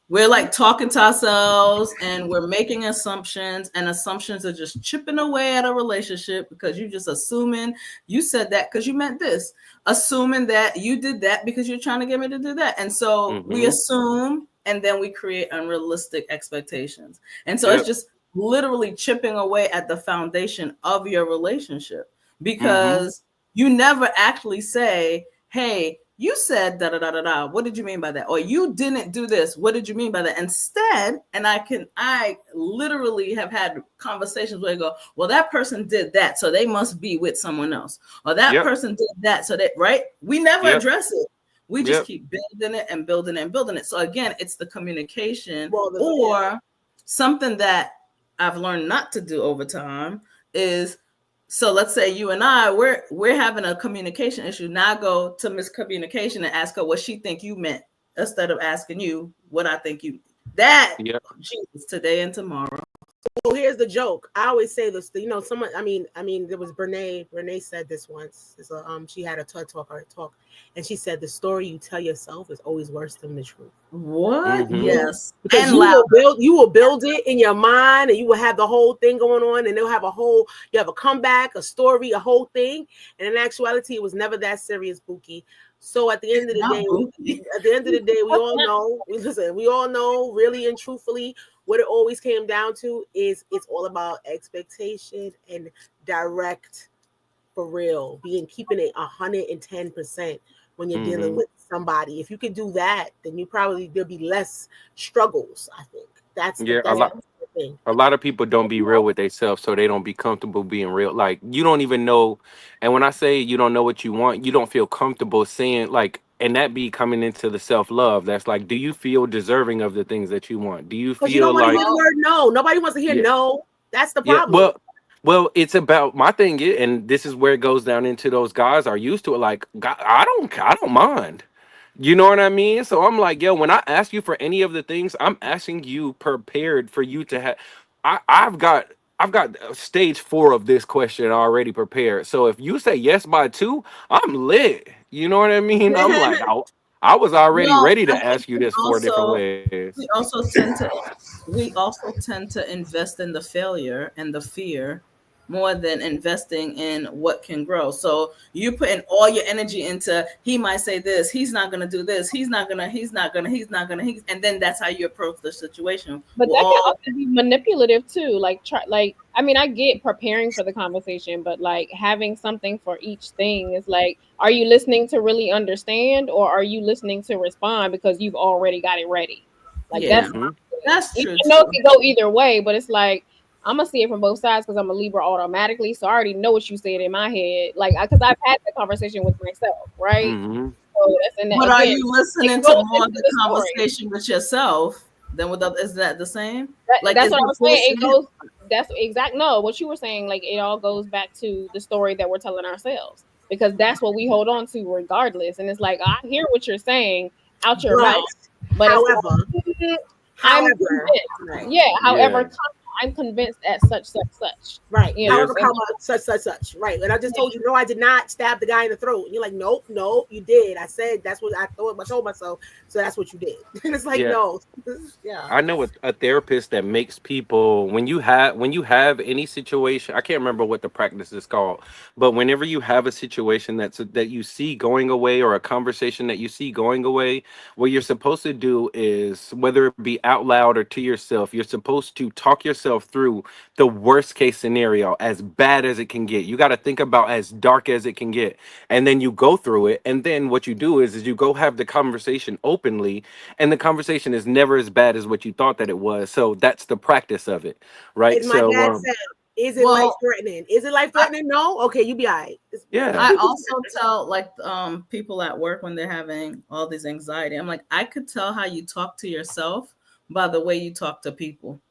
We're like talking to ourselves and we're making assumptions, and assumptions are just chipping away at a relationship because you're just assuming you said that because you meant this, assuming that you did that because you're trying to get me to do that. And so we assume and then we create unrealistic expectations. And so it's just literally chipping away at the foundation of your relationship, because you never actually say, hey, you said da da da da da. What did you mean by that? Or you didn't do this. What did you mean by that? Instead, and I literally have had conversations where I go, well, that person did that, so they must be with someone else. Or that person did that, so that, right? We never address it. We just keep building it and building it and building it. So again, it's the communication, or something that I've learned not to do over time is, so let's say you and I, we're having a communication issue. Now I go to miscommunication and ask her what she think you meant, instead of asking you what I think you. That Jesus, today and tomorrow. Well, here's the joke. I always say this. You know, someone. I mean, there was Brene. Brene said this once. She had a TED talk, and she said the story you tell yourself is always worse than the truth. What? Yes. Because and you will build it in your mind, and you will have the whole thing going on, and they'll have you have a comeback, a story, a whole thing. And in actuality, it was never that serious, Buki. So at the end of the day, we all know. We all know, really and truthfully, what it always came down to is it's all about expectation and direct, for real, keeping it 110% when you're dealing with somebody. If you can do that, then there'll be less struggles. I think that's the thing. A lot of people don't be real with themselves, so they don't be comfortable being real. Like, you don't even know. And when I say you don't know what you want, you don't feel comfortable saying, like, and that be coming into the self-love. That's like, do you feel deserving of the things that you want? Do you feel you don't want to hear the word no? Nobody wants to hear no. That's the problem. Well, it's about my thing, and this is where it goes down into those guys are used to it. Like, I don't mind. You know what I mean? So I'm like, yo, when I ask you for any of the things, I'm asking you prepared for you to have. I've got stage 4 of this question already prepared. So if you say yes by 2, I'm lit. You know what I mean? I'm like, I was already ready to ask you this 4 different ways. We also tend to invest in the failure and the fear more than investing in what can grow. So you putting all your energy into, he might say this, he's not going to do this, he's not going to, and then that's how you approach the situation. But that can also be manipulative too. I mean, I get preparing for the conversation, but like having something for each thing is like, are you listening to really understand, or are you listening to respond because you've already got it ready? Like that's true. I know it can go either way, but it's like, I'm gonna see it from both sides because I'm a Libra automatically, so I already know what you said in my head. Like, because I've had that conversation with myself, right? So but are you listening to more of the conversation with yourself than with others? Is that the same? That's what I was saying. It goes. That's exact. No, what you were saying, like it all goes back to the story that we're telling ourselves, because that's what we hold on to regardless. And it's like, I hear what you're saying out your mouth, but however, I'm convinced at such. Right. However, such. Right. And I just told you, no, I did not stab the guy in the throat. And you're like, nope, you did. I said that's what I thought. I told myself, so that's what you did. And it's like, no. I know a therapist that makes people, when you have any situation, I can't remember what the practice is called, but whenever you have a situation that you see going away, or a conversation that you see going away, what you're supposed to do is, whether it be out loud or to yourself, you're supposed to talk yourself through the worst case scenario, as bad as it can get. You got to think about as dark as it can get, and then you go through it. And then what you do is you go have the conversation openly, and the conversation is never as bad as what you thought that it was. So that's the practice of it, right? As my dad said, is it life threatening? Is it life threatening? No. Okay, you be all right. I also tell people at work when they're having all this anxiety, I'm like, I could tell how you talk to yourself by the way you talk to people.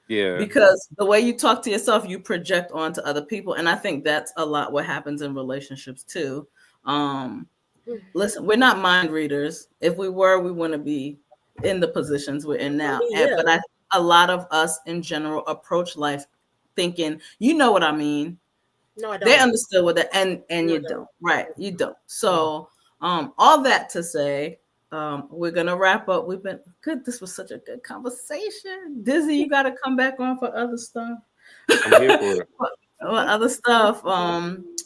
Yeah. Because the way you talk to yourself, you project onto other people. And I think that's a lot what happens in relationships too. Listen, we're not mind readers. If we were, we wouldn't be in the positions we're in now. But a lot of us in general approach life thinking, you know what I mean? No, I don't. They understood what that, and you don't. Right. You don't. So all that to say, we're gonna wrap up. We've been good. This was such a good conversation. Dizzy, you got to come back on for other stuff. I'm here for it. Other stuff.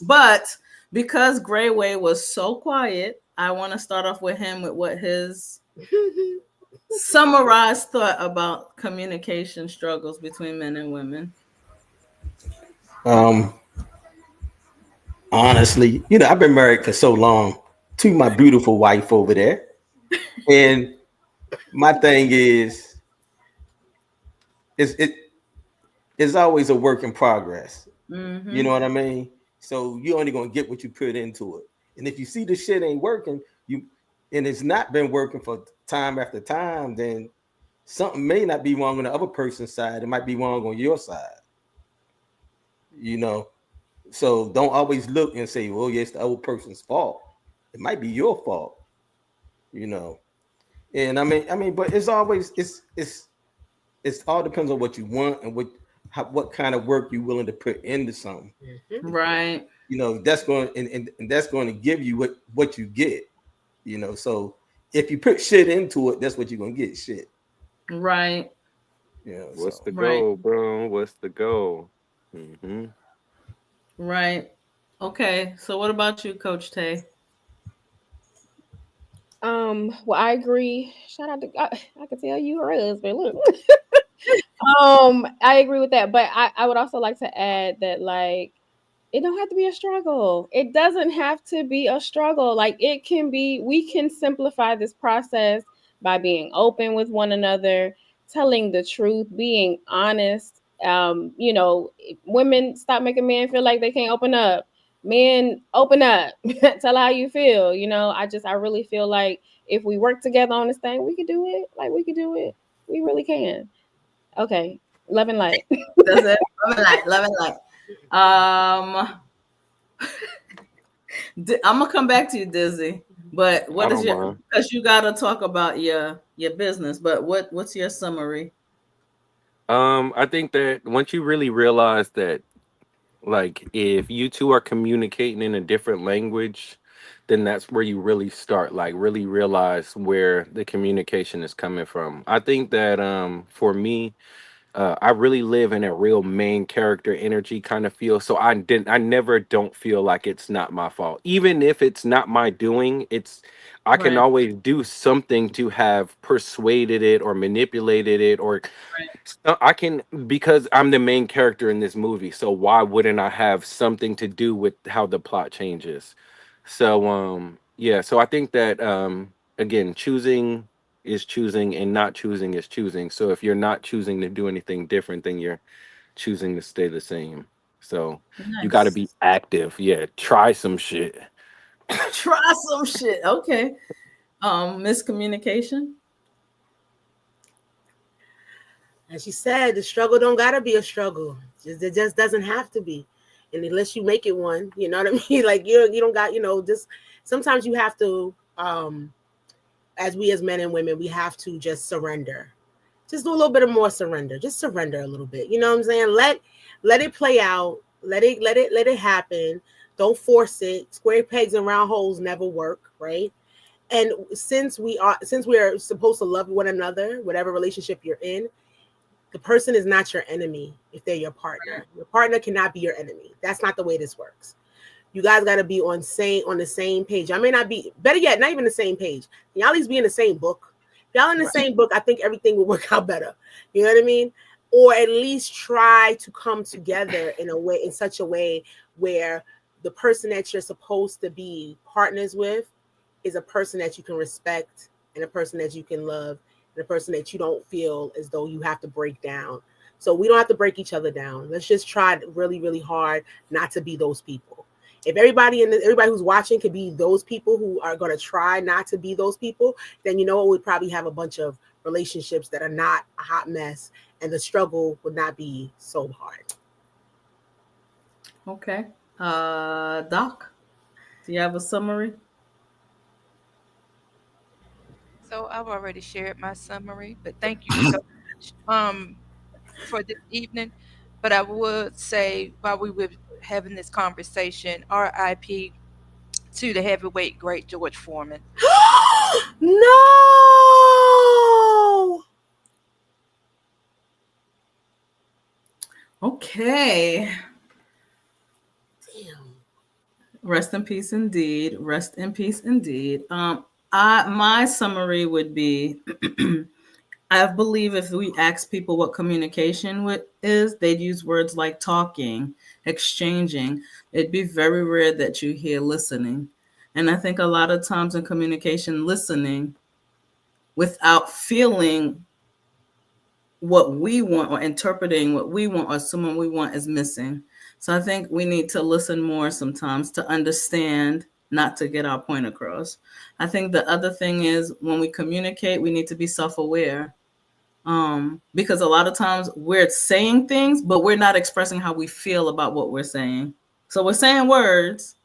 But because Grayway was so quiet, I want to start off with him with what his summarized thought about communication struggles between men and women. Honestly, I've been married for so long to my beautiful wife over there. And my thing is, it's always a work in progress. Mm-hmm. You know what I mean? So you're only gonna get what you put into it. And if you see the shit ain't working, and it's not been working for time after time, then something may not be wrong on the other person's side. It might be wrong on your side. So don't always look and say, well, yeah, it's the other person's fault. It might be your fault. And I mean, but it's always it's all depends on what you want and what kind of work you're willing to put into something. Right. That's going and that's going to give you what you get. So if you put shit into it, that's what you're gonna get. Shit. Right. Yeah. What's the goal, bro? What's the goal? Mm-hmm. Right. Okay. So what about you, Coach Tay? Well, I agree. Shout out to I can tell you her husband. Look. I agree with that, but I would also like to add that, like, it don't have to be a struggle. It doesn't have to be a struggle. Like, it can be, we can simplify this process by being open with one another, telling the truth, being honest. Women, stop making men feel like they can't open up. Men, open up. Tell how you feel. I really feel like if we work together on this thing, we could do it. Like, we could do it. We really can. Okay. Love and light. That's it. Love and light. I'm gonna come back to you, Dizzy. But what is your, because you gotta talk about your business, but what's your summary? I think that once you really realize that, like, if you two are communicating in a different language, then that's where you really start, like, really realize where the communication is coming from. I think that for me, I really live in a real main character energy kind of feel. So I never don't feel like it's not my fault. Even if it's not my doing, I can always do something to have persuaded it or manipulated it, or I can, because I'm the main character in this movie. So why wouldn't I have something to do with how the plot changes? So yeah, so I think that again, choosing is choosing and not choosing is choosing. So if you're not choosing to do anything different, then you're choosing to stay the same. So you got to be active. Yeah, try some shit. Try some shit. Okay. Miscommunication. As she said, the struggle don't gotta be a struggle. It just doesn't have to be. And unless you make it one, you know what I mean? Like, you don't got, just sometimes you have to, as men and women, we have to just surrender. Just do a little bit of more surrender. Just surrender a little bit. You know what I'm saying? Let it play out. Let it happen. Don't force it. Square pegs and round holes never work, right? And since we are supposed to love one another, whatever relationship you're in, the person is not your enemy if they're your partner. Your partner cannot be your enemy. That's not the way this works. You guys got to be on the same page. I may not be, better yet, not even the same page. Y'all at least be in the same book. If y'all in the same book, I think everything will work out better. You know what I mean? Or at least try to come together in such a way where the person that you're supposed to be partners with is a person that you can respect and a person that you can love, and a person that you don't feel as though you have to break down. So we don't have to break each other down. Let's just try really, really hard not to be those people. If everybody who's watching could be those people who are going to try not to be those people, then we'd probably have a bunch of relationships that are not a hot mess, and the struggle would not be so hard. Okay. Doc, do you have a summary? So I've already shared my summary, but thank you so much for this evening. But I would say, while we were having this conversation, RIP to the heavyweight great George Foreman. No. Okay. Damn. Rest in peace indeed. Rest in peace indeed. My summary would be I believe if we ask people what communication is, they'd use words like talking, exchanging. It'd be very rare that you hear listening. And I think a lot of times in communication, listening without feeling what we want or interpreting what we want or assuming we want is missing. So I think we need to listen more sometimes to understand, not to get our point across. I think the other thing is when we communicate, we need to be self-aware. Because a lot of times we're saying things, but we're not expressing how we feel about what we're saying. So we're saying words.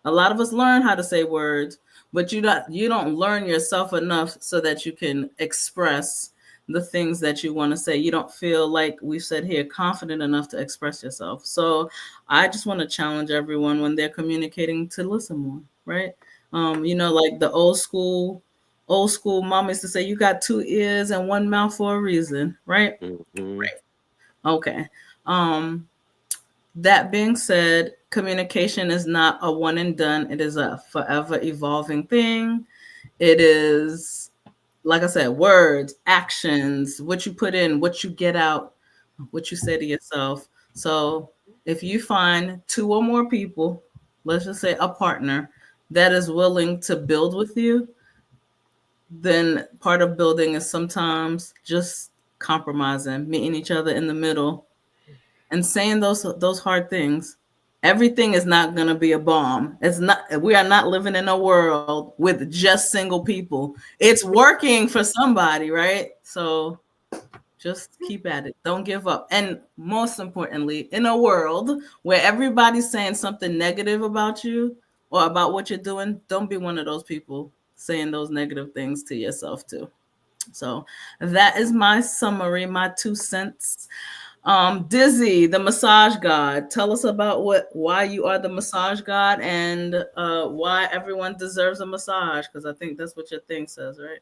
A lot of us learn how to say words, but you don't learn yourself enough so that you can express the things that you want to say. You don't feel, like we said here, confident enough to express yourself. So I just want to challenge everyone when they're communicating to listen more, right? Like the old school mom used to say, you got 2 ears and 1 mouth for a reason, right? Mm-hmm. Right. Okay. That being said, communication is not a one and done. It is a forever evolving thing. It is, like I said, words, actions, what you put in, what you get out, what you say to yourself. So if you find 2 or more people, let's just say a partner that is willing to build with you, then part of building is sometimes just compromising, meeting each other in the middle and saying those hard things. Everything is not going to be a bomb. We are not living in a world with just single people. It's working for somebody, right? So just keep at it. Don't give up. And most importantly, in a world where everybody's saying something negative about you or about what you're doing, don't be one of those people saying those negative things to yourself too. So that is my summary, my 2 cents. Dizzy, the massage god, tell us about why you are the massage god and why everyone deserves a massage, because I think that's what your thing says, right?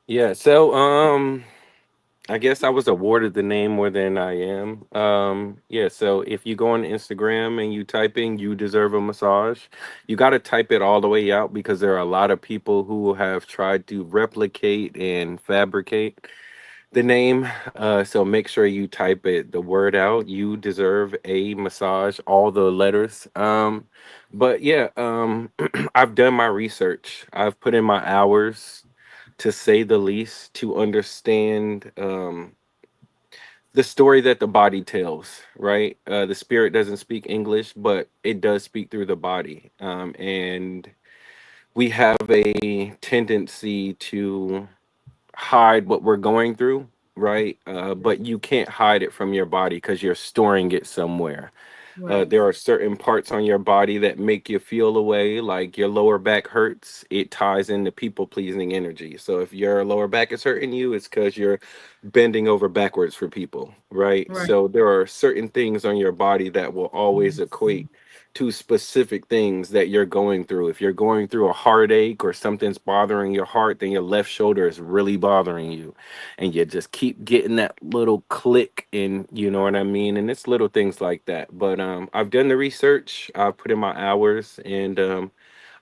Yeah, so I guess I was awarded the name more than I am. Yeah, so if you go on Instagram and you type in "you deserve a massage," you got to type it all the way out because there are a lot of people who have tried to replicate and fabricate the name. So make sure you type the word out. You deserve a massage, all the letters. But yeah, I've done my research. I've put in my hours, to say the least, to understand the story that the body tells, right? The spirit doesn't speak English, but it does speak through the body. And we have a tendency to hide what we're going through, right? But you can't hide it from your body because you're storing it somewhere. Right. There are certain parts on your body that make you feel a way, like your lower back hurts. It ties into people pleasing energy. So if your lower back is hurting you, it's because you're bending over backwards for people, right? Right. So there are certain things on your body that will always equate to specific things that you're going through. If you're going through a heartache or something's bothering your heart, then your left shoulder is really bothering you. And you just keep getting that little click in, you know what I mean? And it's little things like that. But I've done the research, I've put in my hours, and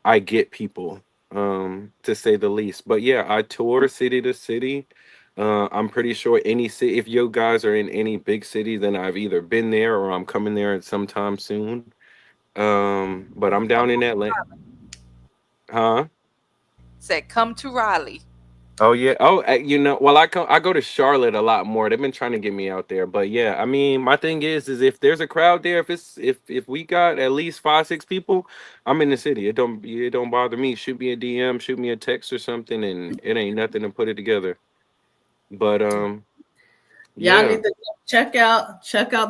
I get people, to say the least. But yeah, I tour city to city. I'm pretty sure any city, if you guys are in any big city, then I've either been there or I'm coming there at some time soon. But I'm down in Atlanta. Huh? Said, come to Raleigh. Oh yeah. Oh, well, I go to Charlotte a lot more. They've been trying to get me out there, but yeah, I mean, my thing is if there's a crowd there, if we got at least 5-6 people, I'm in the city. It don't bother me. Shoot me a DM, shoot me a text or something, and it ain't nothing to put it together. But Y'all yeah. need to check out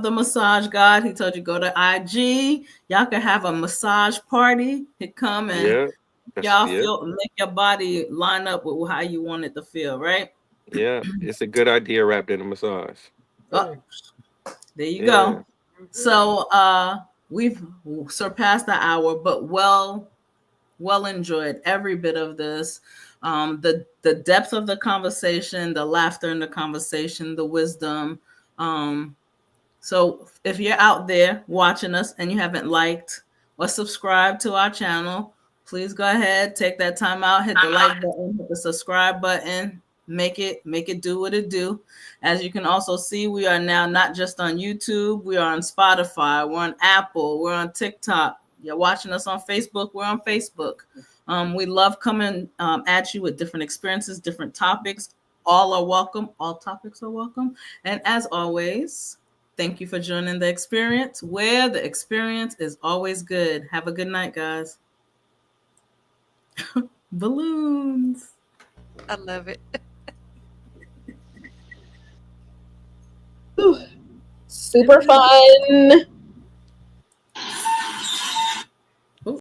the massage god. He told you go to IG. Y'all can have a massage party. He come and make your body line up with how you want it to feel, right? Yeah, it's a good idea wrapped in a massage. Oh, there you go. So we've surpassed the hour, but well enjoyed every bit of this. The depth of the conversation, the laughter in the conversation, the wisdom. So if you're out there watching us and you haven't liked or subscribed to our channel, please go ahead, take that time out, hit the like button, hit the subscribe button, make it do what it do. As you can also see, we are now not just on YouTube, we are on Spotify, we're on Apple, we're on TikTok. You're watching us on Facebook, we're on Facebook. We love coming at you with different experiences, different topics. All are welcome, all topics are welcome. And as always, thank you for joining the experience, where the experience is always good. Have a good night, guys. Balloons. I love it. Super fun.